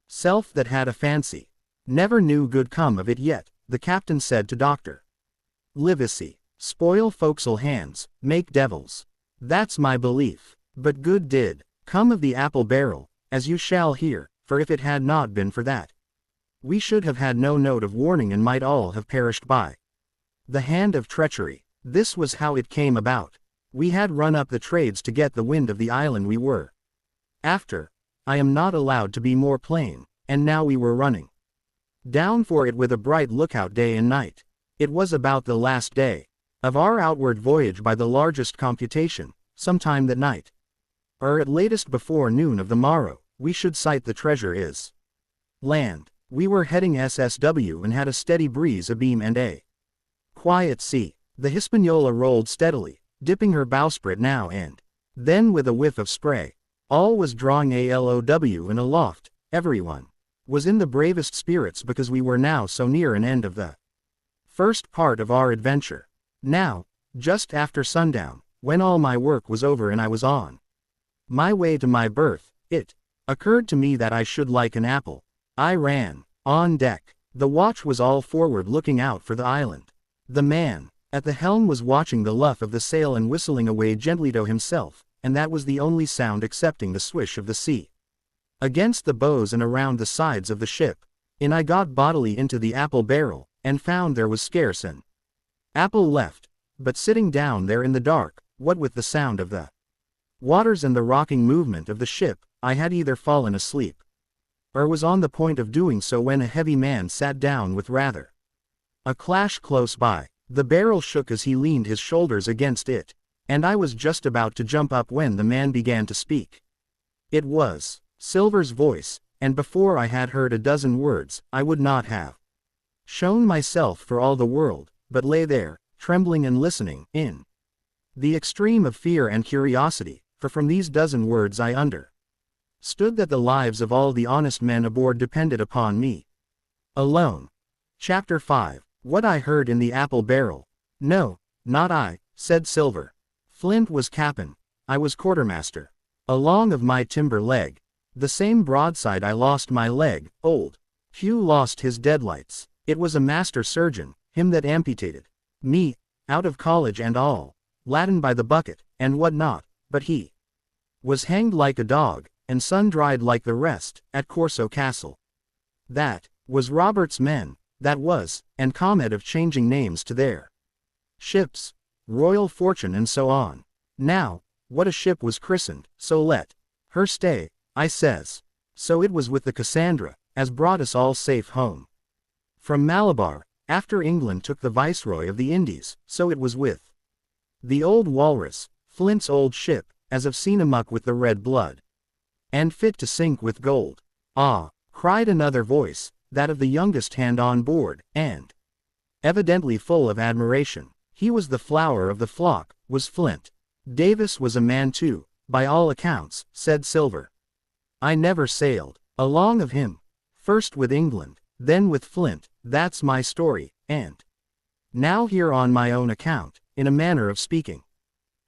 Self that had a fancy. Never knew good come of it yet, the captain said to Dr. Livesey. Spoil forecastle hands, make devils. That's my belief. But good did come of the apple barrel, as you shall hear, for if it had not been for that, we should have had no note of warning and might all have perished by the hand of treachery. This was how it came about. We had run up the trades to get the wind of the island we were after. I am not allowed to be more plain, and now we were running down for it with a bright lookout day and night. It was about the last day of our outward voyage by the largest computation, sometime that night, or at latest before noon of the morrow, we should sight the treasure is land. We were heading SSW and had a steady breeze abeam and a quiet sea. The Hispaniola rolled steadily, dipping her bowsprit now and then with a whiff of spray. All was drawing alow and aloft. Everyone was in the bravest spirits because we were now so near an end of the first part of our adventure. Now, just after sundown, when all my work was over and I was on my way to my berth, it occurred to me that I should like an apple. I ran on deck. The watch was all forward looking out for the island. The man at the helm was watching the luff of the sail and whistling away gently to himself, and that was the only sound excepting the swish of the sea against the bows and around the sides of the ship. And I got bodily into the apple barrel, and found there was scarce an apple left, but sitting down there in the dark, what with the sound of the waters and the rocking movement of the ship, I had either fallen asleep, or was on the point of doing so when a heavy man sat down with rather a clash close by. The barrel shook as he leaned his shoulders against it, and I was just about to jump up when the man began to speak. It was Silver's voice, and before I had heard a dozen words, I would not have shown myself for all the world, but lay there, trembling and listening, in the extreme of fear and curiosity, for from these dozen words I understood that the lives of all the honest men aboard depended upon me alone. Chapter 5. What I heard in the apple barrel. No, not I, said Silver. Flint was cap'n, I was quartermaster. Along of my timber leg, the same broadside I lost my leg. Old Hugh lost his deadlights. It was a master surgeon, him that amputated me, out of college and all, Latin by the bucket, and what not, but he was hanged like a dog, and sun-dried like the rest, at Corso Castle. That was Robert's men, that was, and ComEd of changing names to their ships, Royal Fortune and so on. Now, what a ship was christened, so let her stay, I says. So it was with the Cassandra, as brought us all safe home from Malabar, after England took the Viceroy of the Indies, so it was with the old Walrus, Flint's old ship, as of seen amuck with the red blood, and fit to sink with gold. Ah, cried another voice, that of the youngest hand on board, and evidently full of admiration. He was the flower of the flock, was Flint. Davis was a man too, by all accounts, said Silver. I never sailed along of him. First with England, then with Flint, that's my story, and now here on my own account, in a manner of speaking.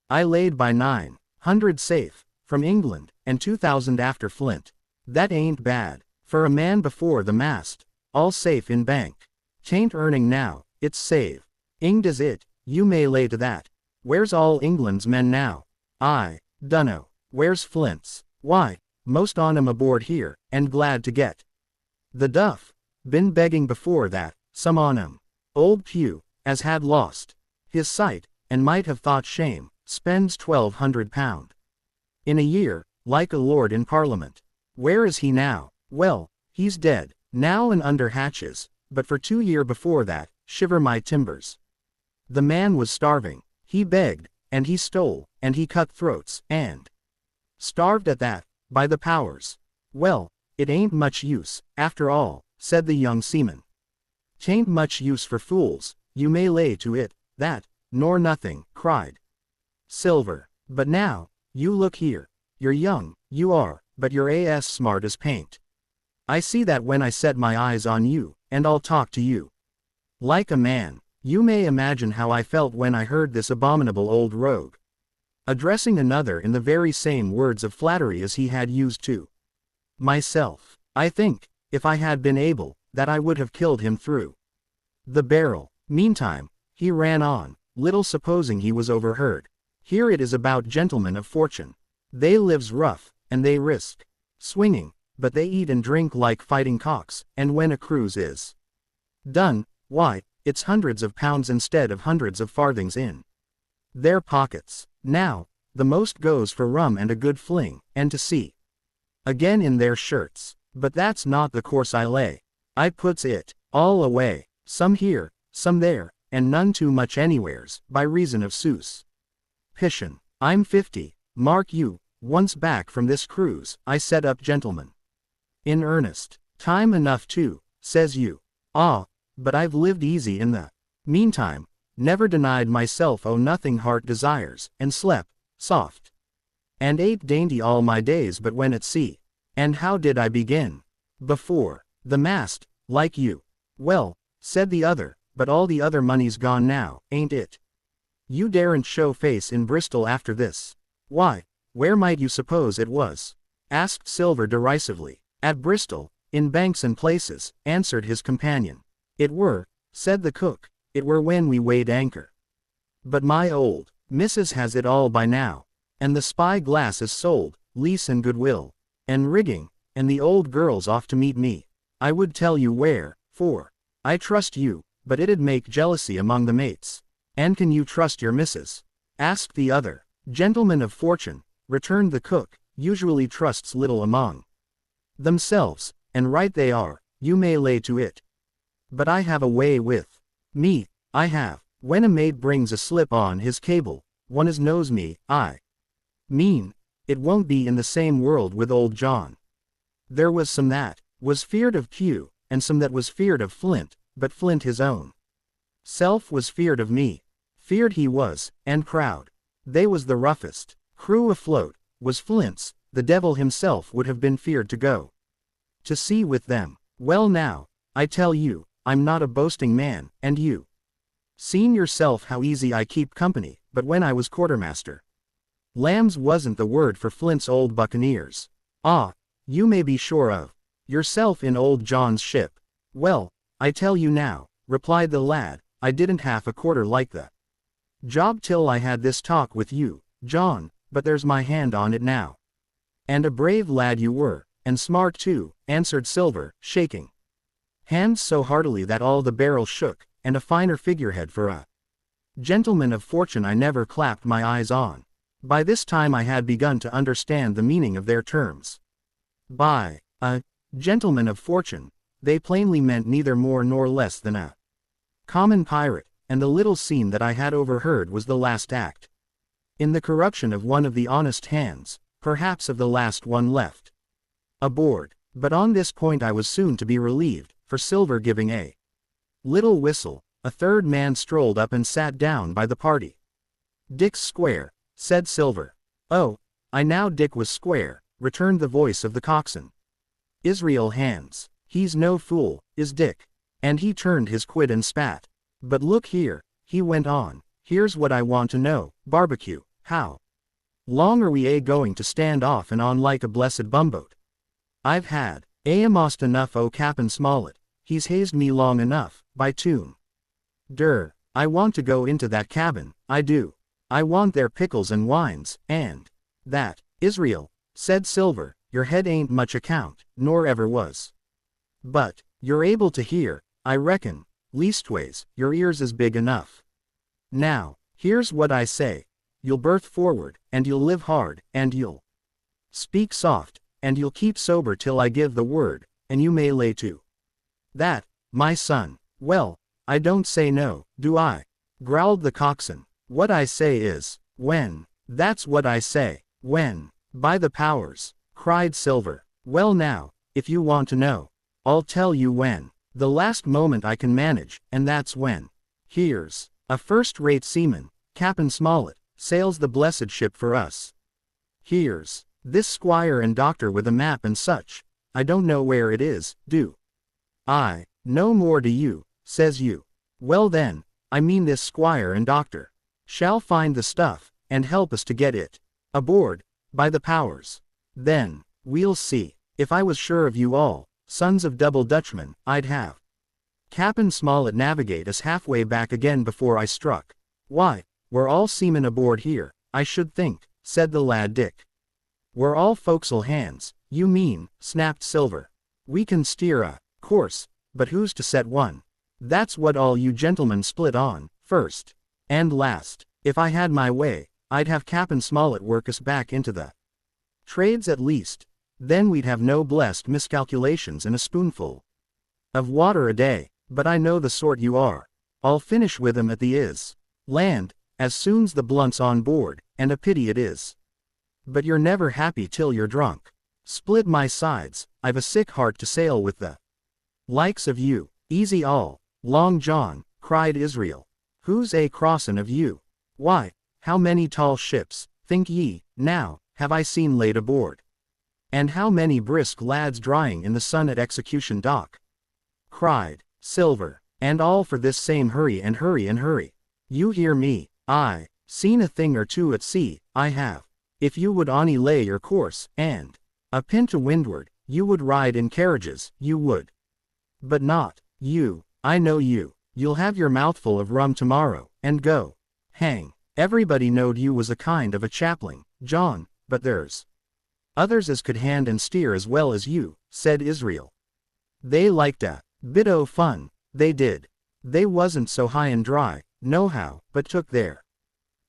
I laid by 900 safe, from England, and 2,000 after Flint. That ain't bad, for a man before the mast, all safe in bank. 'Tain't earning now, it's save. Inged is it, you may lay to that. Where's all England's men now? I dunno. Where's Flint's? Why, most on 'em aboard here, and glad to get the duff. Been begging before that, some on 'em. Old Pew, as had lost his sight, and might have thought shame, spends £1,200 in a year, like a lord in Parliament. Where is he now? Well, he's dead, now and under hatches, but for 2 year before that, shiver my timbers. The man was starving, he begged, and he stole, and he cut throats, and starved at that, by the powers. Well, it ain't much use, after all, said the young seaman. 'Tain't much use for fools, you may lay to it, that, nor nothing, cried Silver. But now, you look here, you're young, you are, but you're as smart as paint. I see that when I set my eyes on you, and I'll talk to you like a man. You may imagine how I felt when I heard this abominable old rogue addressing another in the very same words of flattery as he had used to myself. I think, if I had been able, that I would have killed him through the barrel. Meantime, he ran on, little supposing he was overheard. Here it is about gentlemen of fortune. They lives rough, and they risk swinging, but they eat and drink like fighting cocks, and when a cruise is done, why, it's hundreds of pounds instead of hundreds of farthings in their pockets. Now, the most goes for rum and a good fling, and to sea again in their shirts. But that's not the course I lay. I puts it all away, some here, some there, and none too much anywheres, by reason of Seuss Pishin. I'm 50, mark you, once back from this cruise, I set up gentlemen. In earnest. Time enough too, says you. Ah, but I've lived easy in the meantime, never denied myself nothing heart desires, and slept soft and ate dainty all my days but when at sea. And how did I begin? Before the mast, like you. Well, said the other, but all the other money's gone now, ain't it? You daren't show face in Bristol after this. Why, where might you suppose it was? Asked Silver derisively. At Bristol, in banks and places, answered his companion. It were, said the cook, it were when we weighed anchor. But my old missus has it all by now, and the spy glass is sold, lease and goodwill, and rigging, and the old girl's off to meet me. I would tell you where, for I trust you, but it'd make jealousy among the mates. And can you trust your missus? Asked the other. Gentlemen of fortune, returned the cook, usually trusts little among themselves, and right they are, you may lay to it. But I have a way with me, I have. When a mate brings a slip on his cable, one as knows me, I mean, it won't be in the same world with old John. There was some that was feared of Pew, and some that was feared of Flint, but Flint his own self was feared of me. Feared he was, and proud. They was the roughest crew afloat, was Flint's. The devil himself would have been feared to go to sea with them. Well now, I tell you, I'm not a boasting man, and you seen yourself how easy I keep company, but when I was quartermaster, lambs wasn't the word for Flint's old buccaneers. Ah, you may be sure of yourself in old John's ship. Well, I tell you now, replied the lad, I didn't half a quarter like the job till I had this talk with you, John, but there's my hand on it now. And a brave lad you were, and smart too, answered Silver, shaking hands so heartily that all the barrel shook, and a finer figurehead for a gentleman of fortune I never clapped my eyes on. By this time I had begun to understand the meaning of their terms. By a gentleman of fortune, they plainly meant neither more nor less than a common pirate, and the little scene that I had overheard was the last act in the corruption of one of the honest hands, perhaps of the last one left aboard. But on this point I was soon to be relieved, for Silver giving a little whistle, a third man strolled up and sat down by the party. Dick's square, said Silver. Oh, I now Dick was square, returned the voice of the coxswain. Israel hands. He's no fool, is Dick. And he turned his quid and spat. But look here, he went on, here's what I want to know, barbecue, how long are we going to stand off and on like a blessed bumboat? I've had a'most enough o' Cap'n Smollett, he's hazed me long enough, by tune. I want to go into that cabin, I do. I want their pickles and wines, and that, Israel, said Silver, your head ain't much account, nor ever was. But, you're able to hear, I reckon, leastways, your ears is big enough. Now, here's what I say, you'll birth forward, and you'll live hard, and you'll speak soft, and you'll keep sober till I give the word, and you may lay to that, my son. Well, I don't say no, do I? Growled the coxswain. What I say is, when. That's what I say, when. By the powers, cried Silver. Well now, if you want to know, I'll tell you when. The last moment I can manage, and that's when. Here's a first-rate seaman, Cap'n Smollett, sails the blessed ship for us. Here's this squire and doctor with a map and such. I don't know where it is, do I? No more do you, says you. Well then, I mean this squire and doctor shall find the stuff, and help us to get it aboard, by the powers. Then, we'll see. If I was sure of you all, sons of double Dutchmen, I'd have Cap'n Smollett navigate us halfway back again before I struck. Why, we're all seamen aboard here, I should think, said the lad Dick. We're all forecastle hands, you mean, snapped Silver. We can steer a course, but who's to set one? That's what all you gentlemen split on, first and last. If I had my way, I'd have Cap'n Smollett work us back into the trades at least. Then we'd have no blessed miscalculations and a spoonful of water a day. But I know the sort you are. I'll finish with 'em at the land, as soon's the blunt's on board, and a pity it is. But you're never happy till you're drunk. Split my sides, I've a sick heart to sail with the likes of you. Easy all, Long John, cried Israel. Who's a crossin' of you? Why, how many tall ships, think ye, now, have I seen laid aboard? And how many brisk lads drying in the sun at Execution Dock? Cried Silver. And all for this same hurry and hurry and hurry. You hear me, I seen a thing or two at sea, I have. If you would ony lay your course, and a pin to windward, you would ride in carriages, you would. But not you, I know you. You'll have your mouthful of rum tomorrow, and go. Hang, everybody knowed you was a kind of a chaplain, John, but there's others as could hand and steer as well as you, said Israel. They liked a bit o' fun, they did. They wasn't so high and dry, nohow, but took their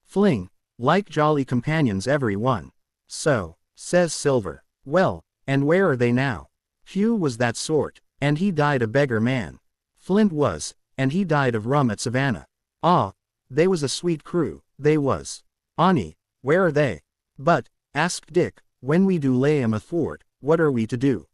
fling, like jolly companions every one. So, says Silver. Well, and where are they now? Hugh was that sort, and he died a beggar man. Flint was, and he died of rum at Savannah. Ah, they was a sweet crew, they was. Ani, where are they? But, asked Dick, when we do lay 'em athwart, what are we to do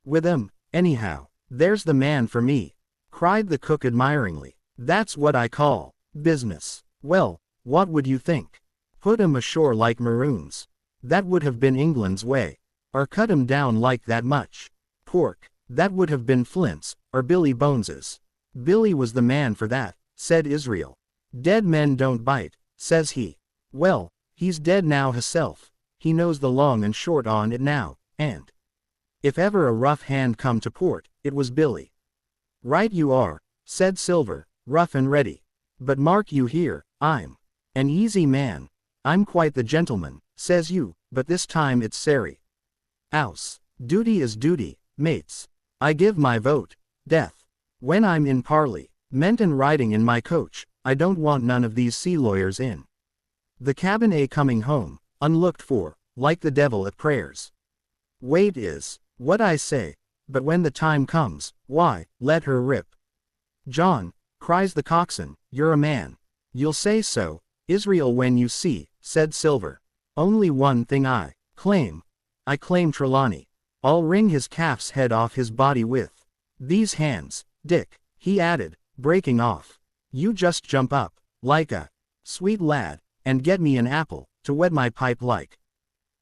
with 'em, anyhow? There's the man for me, cried the cook admiringly. That's what I call business. Well, what would you think? Put 'em ashore like maroons. That would have been England's way. Or cut 'em down like that much pork. That would have been Flint's, or Billy Bones's. Billy was the man for that, said Israel. Dead men don't bite, says he. Well, he's dead now hisself. He knows the long and short on it now, and if ever a rough hand come to port, it was Billy. Right you are, said Silver, rough and ready. But mark you here, I'm an easy man. I'm quite the gentleman, says you, but this time it's Sari. Ouse. Duty is duty, mates. I give my vote, death. When I'm in parley, meant and riding in my coach, I don't want none of these sea lawyers in the cabin coming home, unlooked for, like the devil at prayers. Wait is what I say, but when the time comes, why, let her rip. John, cries the coxswain, you're a man. You'll say so, Israel, when you see, said Silver. Only one thing I claim Trelawney. I'll wring his calf's head off his body with these hands, Dick, he added, breaking off. You just jump up, like a sweet lad, and get me an apple, to wet my pipe like.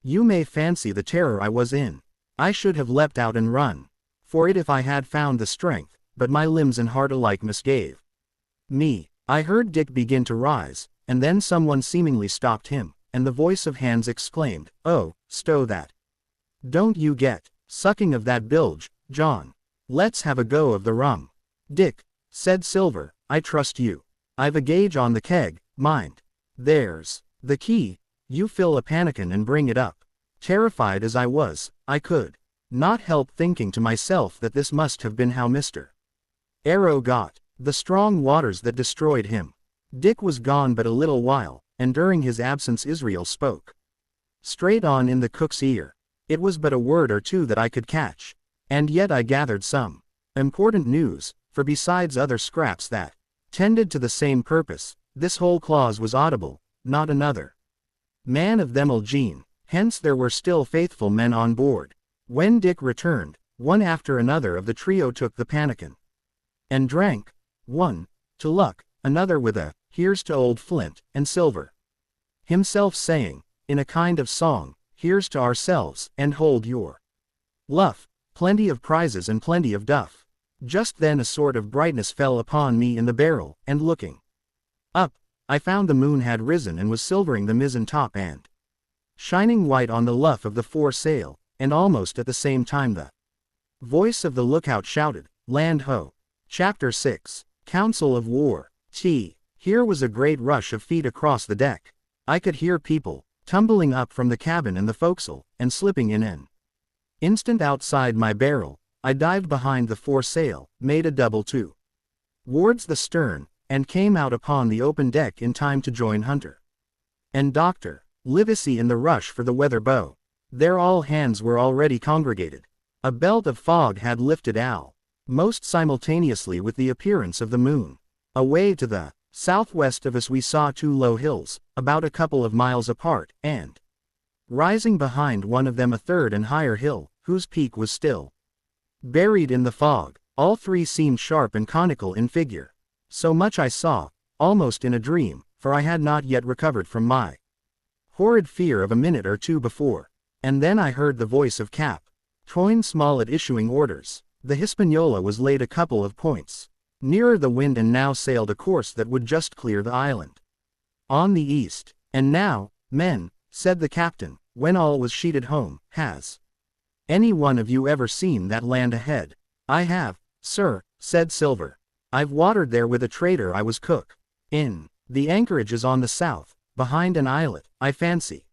You may fancy the terror I was in. I should have leapt out and run for it if I had found the strength, but my limbs and heart alike misgave me. I heard Dick begin to rise, and then someone seemingly stopped him, and the voice of Hans exclaimed, "Oh, stow that. Don't you get sucking of that bilge, John. Let's have a go of the rum." "Dick," said Silver, "I trust you. I've a gauge on the keg, mind. There's the key. You fill a pannikin and bring it up." Terrified as I was, I could not help thinking to myself that this must have been how Mr. Arrow got the strong waters that destroyed him. Dick was gone but a little while, and during his absence Israel spoke straight on in the cook's ear. It was but a word or two that I could catch, and yet I gathered some important news, for besides other scraps that tended to the same purpose, this whole clause was audible, not another man of them'll gene. Hence there were still faithful men on board. When Dick returned, one after another of the trio took the pannikin and drank, one to luck, another with a "Here's to old Flint and Silver," himself saying, in a kind of song, "Here's to ourselves, and hold your luff." Plenty of prizes and plenty of duff. Just then a sort of brightness fell upon me in the barrel, and looking up, I found the moon had risen and was silvering the mizzen top and shining white on the luff of the foresail, and almost at the same time the voice of the lookout shouted, "Land ho!" Chapter 6. Council of War. Here was a great rush of feet across the deck. I could hear people tumbling up from the cabin and the forecastle, and slipping in an instant outside my barrel. I dived behind the foresail, made a double towards the stern, and came out upon the open deck in time to join Hunter and Dr. Livesey in the rush for the weather bow. There all hands were already congregated. A belt of fog had lifted most simultaneously with the appearance of the moon. Away to the southwest of us we saw two low hills, about a couple of miles apart, and rising behind one of them a third and higher hill, whose peak was still buried in the fog. All three seemed sharp and conical in figure. So much I saw, almost in a dream, for I had not yet recovered from my horrid fear of a minute or two before. And then I heard the voice of Toyne Smollett issuing orders. The Hispaniola was laid a couple of points nearer the wind and now sailed a course that would just clear the island on the east. "And now, men," said the captain, when all was sheeted home, "has any one of you ever seen that land ahead?" "I have, sir," said Silver. "I've watered there with a trader I was cook in. The anchorage is on the south, behind an islet, I fancy?"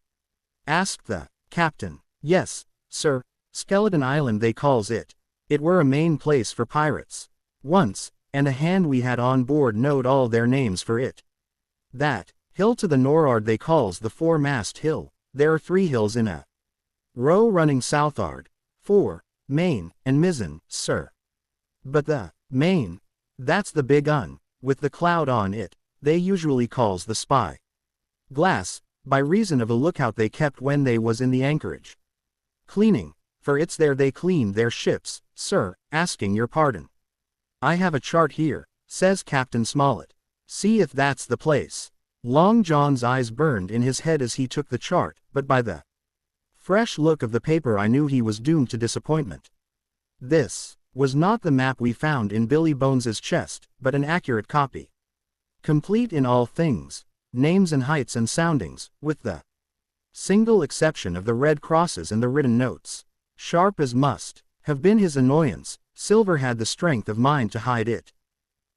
asked the captain. "Yes, sir, Skeleton Island they calls it. It were a main place for pirates once, and a hand we had on board knowed all their names for it. That hill to the nor'ard they calls the foremast hill. There are 3 hills in a row running south'ard, fore, main, and mizzen, sir. But the main, that's the big un, with the cloud on it, they usually calls the spy glass, by reason of a lookout they kept when they was in the anchorage cleaning, for it's there they cleaned their ships, sir, asking your pardon. I have a chart here," says Captain Smollett. "See if that's the place." Long John's eyes burned in his head as he took the chart, but by the fresh look of the paper I knew he was doomed to disappointment. This was not the map we found in Billy Bones's chest, but an accurate copy, complete in all things, names and heights and soundings, with the single exception of the red crosses and the written notes. Sharp as must have been his annoyance, Silver had the strength of mind to hide it.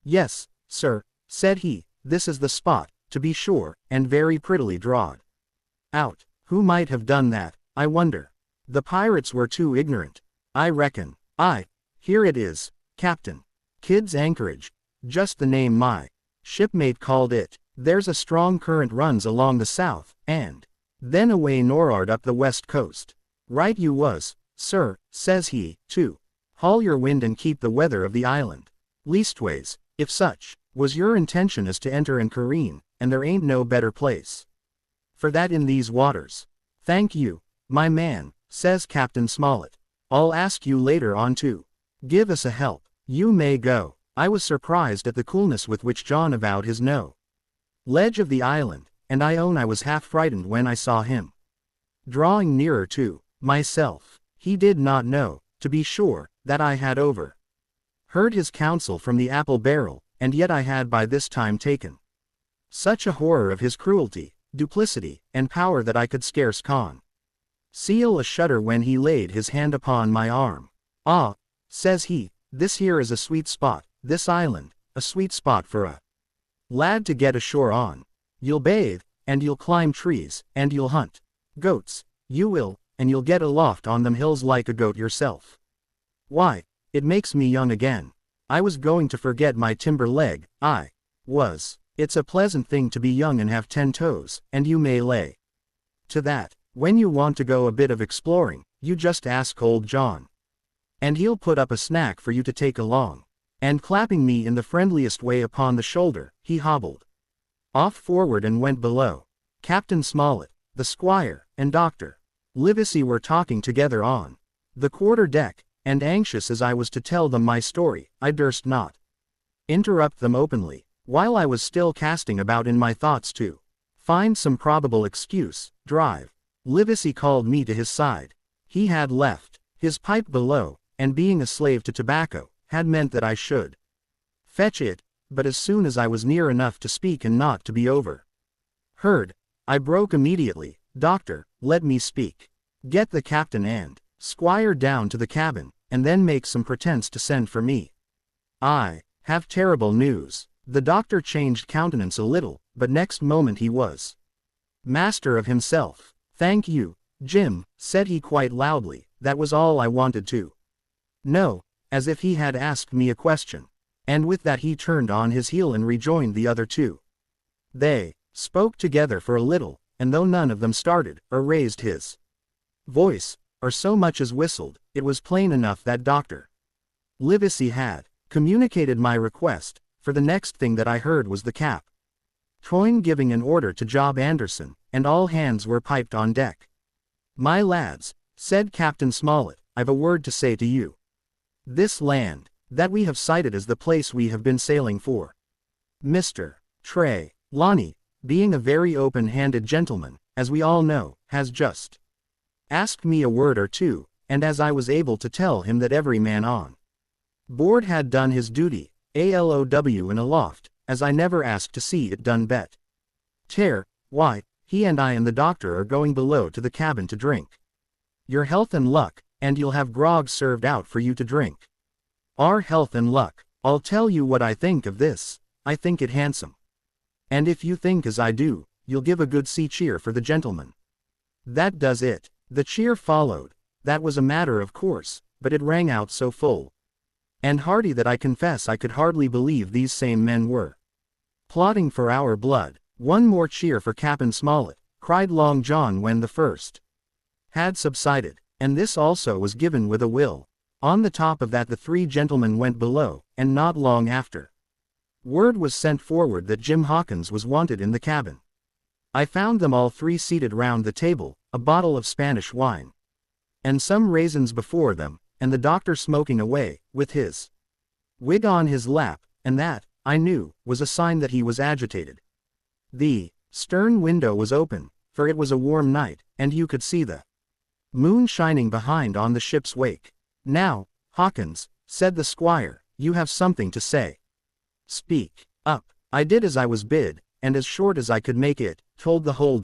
"Yes, sir," said he, "this is the spot, to be sure, and very prettily drawed out. Who might have done that, I wonder? The pirates were too ignorant, I reckon. Here it is, Captain. Kidd's Anchorage, just the name my shipmate called it. There's a strong current runs along the south, and then away nor'ard up the west coast. Right you was, sir," says he, "to haul your wind and keep the weather of the island. Leastways, if such was your intention as to enter and careen, and there ain't no better place for that in these waters." "Thank you, my man," says Captain Smollett. "I'll ask you later on to give us a help. You may go." I was surprised at the coolness with which John avowed his knowledge of the island, and I own I was half frightened when I saw him drawing nearer to myself. He did not know, to be sure, that I had overheard his counsel from the apple barrel, and yet I had by this time taken such a horror of his cruelty, duplicity, and power that I could scarce conceal a shudder when he laid his hand upon my arm. "Ah," says he, "this here is a sweet spot, this island, a sweet spot for a lad to get ashore on. You'll bathe, and you'll climb trees, and you'll hunt goats, you will, and you'll get aloft on them hills like a goat yourself. Why, it makes me young again. I was going to forget my timber leg, I was. It's a pleasant thing to be young and have 10 toes, and you may lay to that. When you want to go a bit of exploring, you just ask old John, and he'll put up a snack for you to take along." And clapping me in the friendliest way upon the shoulder, he hobbled off forward and went below. Captain Smollett, the squire, and Dr. Livesey were talking together on the quarter deck, and anxious as I was to tell them my story, I durst not interrupt them openly, while I was still casting about in my thoughts to find some probable excuse. "Drive." Livesey called me to his side. He had left his pipe below, and being a slave to tobacco, had meant that I should fetch it, but as soon as I was near enough to speak and not to be overheard, I broke immediately. "Doctor, let me speak. Get the captain and squire down to the cabin, and then make some pretense to send for me. I have terrible news." The doctor changed countenance a little, but next moment he was master of himself. "Thank you, Jim," said he quite loudly, "that was all I wanted to know," as if he had asked me a question. And with that he turned on his heel and rejoined the other two. They spoke together for a little, and though none of them started, or raised his voice, or so much as whistled, it was plain enough that Dr. Livesey had communicated my request, for the next thing that I heard was the captain giving an order to Job Anderson, and all hands were piped on deck. "My lads," said Captain Smollett, "I've a word to say to you. This land that we have sighted is the place we have been sailing for. Mr. Trelawney, being a very open-handed gentleman, as we all know, has just asked me a word or two, and as I was able to tell him that every man on board had done his duty, ALOW and aloft, as I never asked to see it done better, why, he and I and the doctor are going below to the cabin to drink your health and luck, and you'll have grog served out for you to drink our health and luck. I'll tell you what I think of this. I think it handsome. And if you think as I do, you'll give a good sea cheer for the gentleman. That does it." The cheer followed. That was a matter of course, but it rang out so full and hearty that I confess I could hardly believe these same men were plotting for our blood. "One more cheer for Captain Smollett," cried Long John when the first had subsided, and this also was given with a will. On the top of that the three gentlemen went below, and not long after, word was sent forward that Jim Hawkins was wanted in the cabin. I found them all three seated round the table, a bottle of Spanish wine and some raisins before them, and the doctor smoking away, with his wig on his lap, and that, I knew, was a sign that he was agitated. The stern window was open, for it was a warm night, and you could see the moon shining behind on the ship's wake. "Now, Hawkins," said the squire, "you have something to say. Speak up." I did as I was bid, and as short as I could make it, told the whole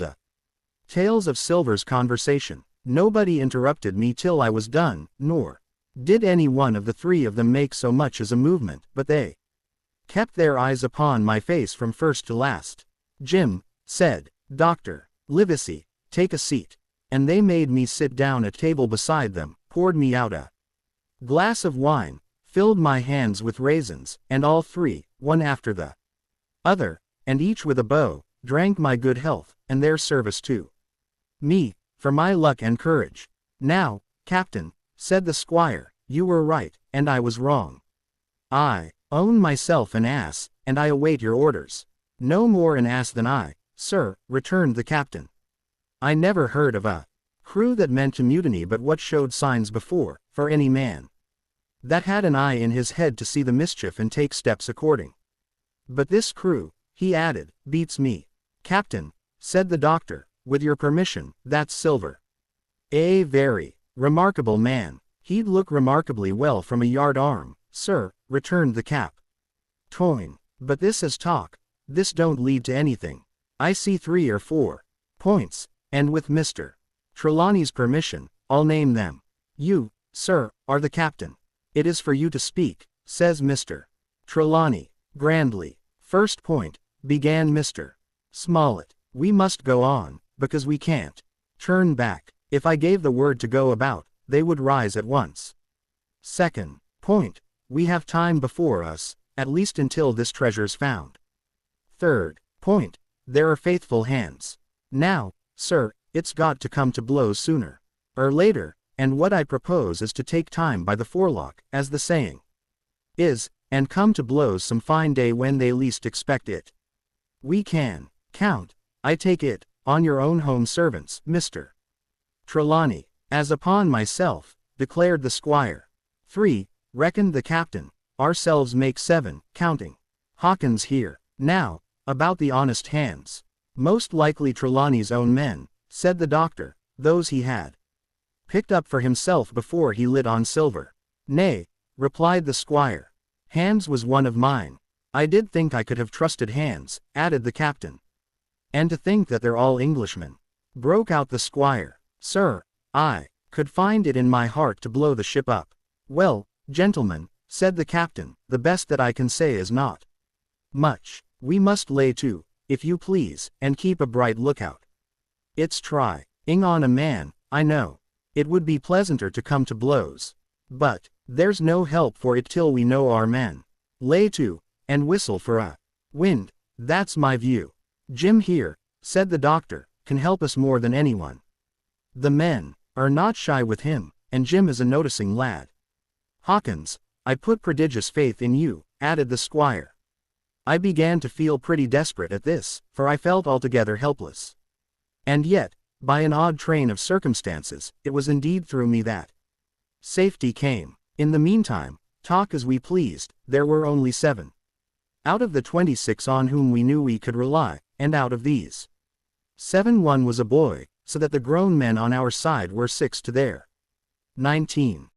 tales of Silver's conversation. Nobody interrupted me till I was done, nor did any one of the three of them make so much as a movement, but they kept their eyes upon my face from first to last. "Jim," said Dr. Livesey, "take a seat." And they made me sit down at table beside them, poured me out a glass of wine, filled my hands with raisins, and all three, one after the other, and each with a bow, drank my good health, and their service to me, for my luck and courage. "Now, Captain," said the squire, "you were right, and I was wrong. I own myself an ass, and I await your orders." "No more an ass than I, sir," returned the captain. "I never heard of a crew that meant to mutiny but what showed signs before, for any man that had an eye in his head to see the mischief and take steps according. But this crew," he added, "beats me." "Captain," said the doctor, "with your permission, that's Silver. A very remarkable man. He'd look remarkably well from a yard arm, sir," returned the captain. But this is talk. This don't lead to anything. I see 3 or 4 points, and with Mr. Trelawney's permission, I'll name them. You, sir, are the captain. It is for you to speak, says Mr. Trelawney, grandly. First point, began Mr. Smollett. We must go on, because we can't turn back. If I gave the word to go about, they would rise at once. Second point, we have time before us, at least until this treasure's found. Third point, there are faithful hands. Now, sir, it's got to come to blows sooner or later, and what I propose is to take time by the forelock, as the saying is, and come to blows some fine day when they least expect it. We can count, I take it, on your own home servants, Mr. Trelawney, as upon myself, declared the squire. 3, reckoned the captain, ourselves make 7, counting Hawkins here. Now, about the honest hands. Most likely Trelawney's own men, said the doctor, those he had picked up for himself before he lit on silver. Nay, replied the squire. Hands was one of mine. I did think I could have trusted Hands, added the captain. And to think that they're all Englishmen, broke out the squire. Sir, I could find it in my heart to blow the ship up. Well, gentlemen, said the captain, the best that I can say is not much. We must lay to, if you please, and keep a bright lookout. It's trying on a man, I know. It would be pleasanter to come to blows. But there's no help for it till we know our men. Lay to, and whistle for a wind. That's my view. Jim here, said the doctor, can help us more than anyone. The men are not shy with him, and Jim is a noticing lad. Hawkins, I put prodigious faith in you, added the squire. I began to feel pretty desperate at this, for I felt altogether helpless. And yet, by an odd train of circumstances, it was indeed through me that safety came. In the meantime, talk as we pleased, there were only 7 out of the 26 on whom we knew we could rely, and out of these 7 one was a boy, so that the grown men on our side were 6 to their 19.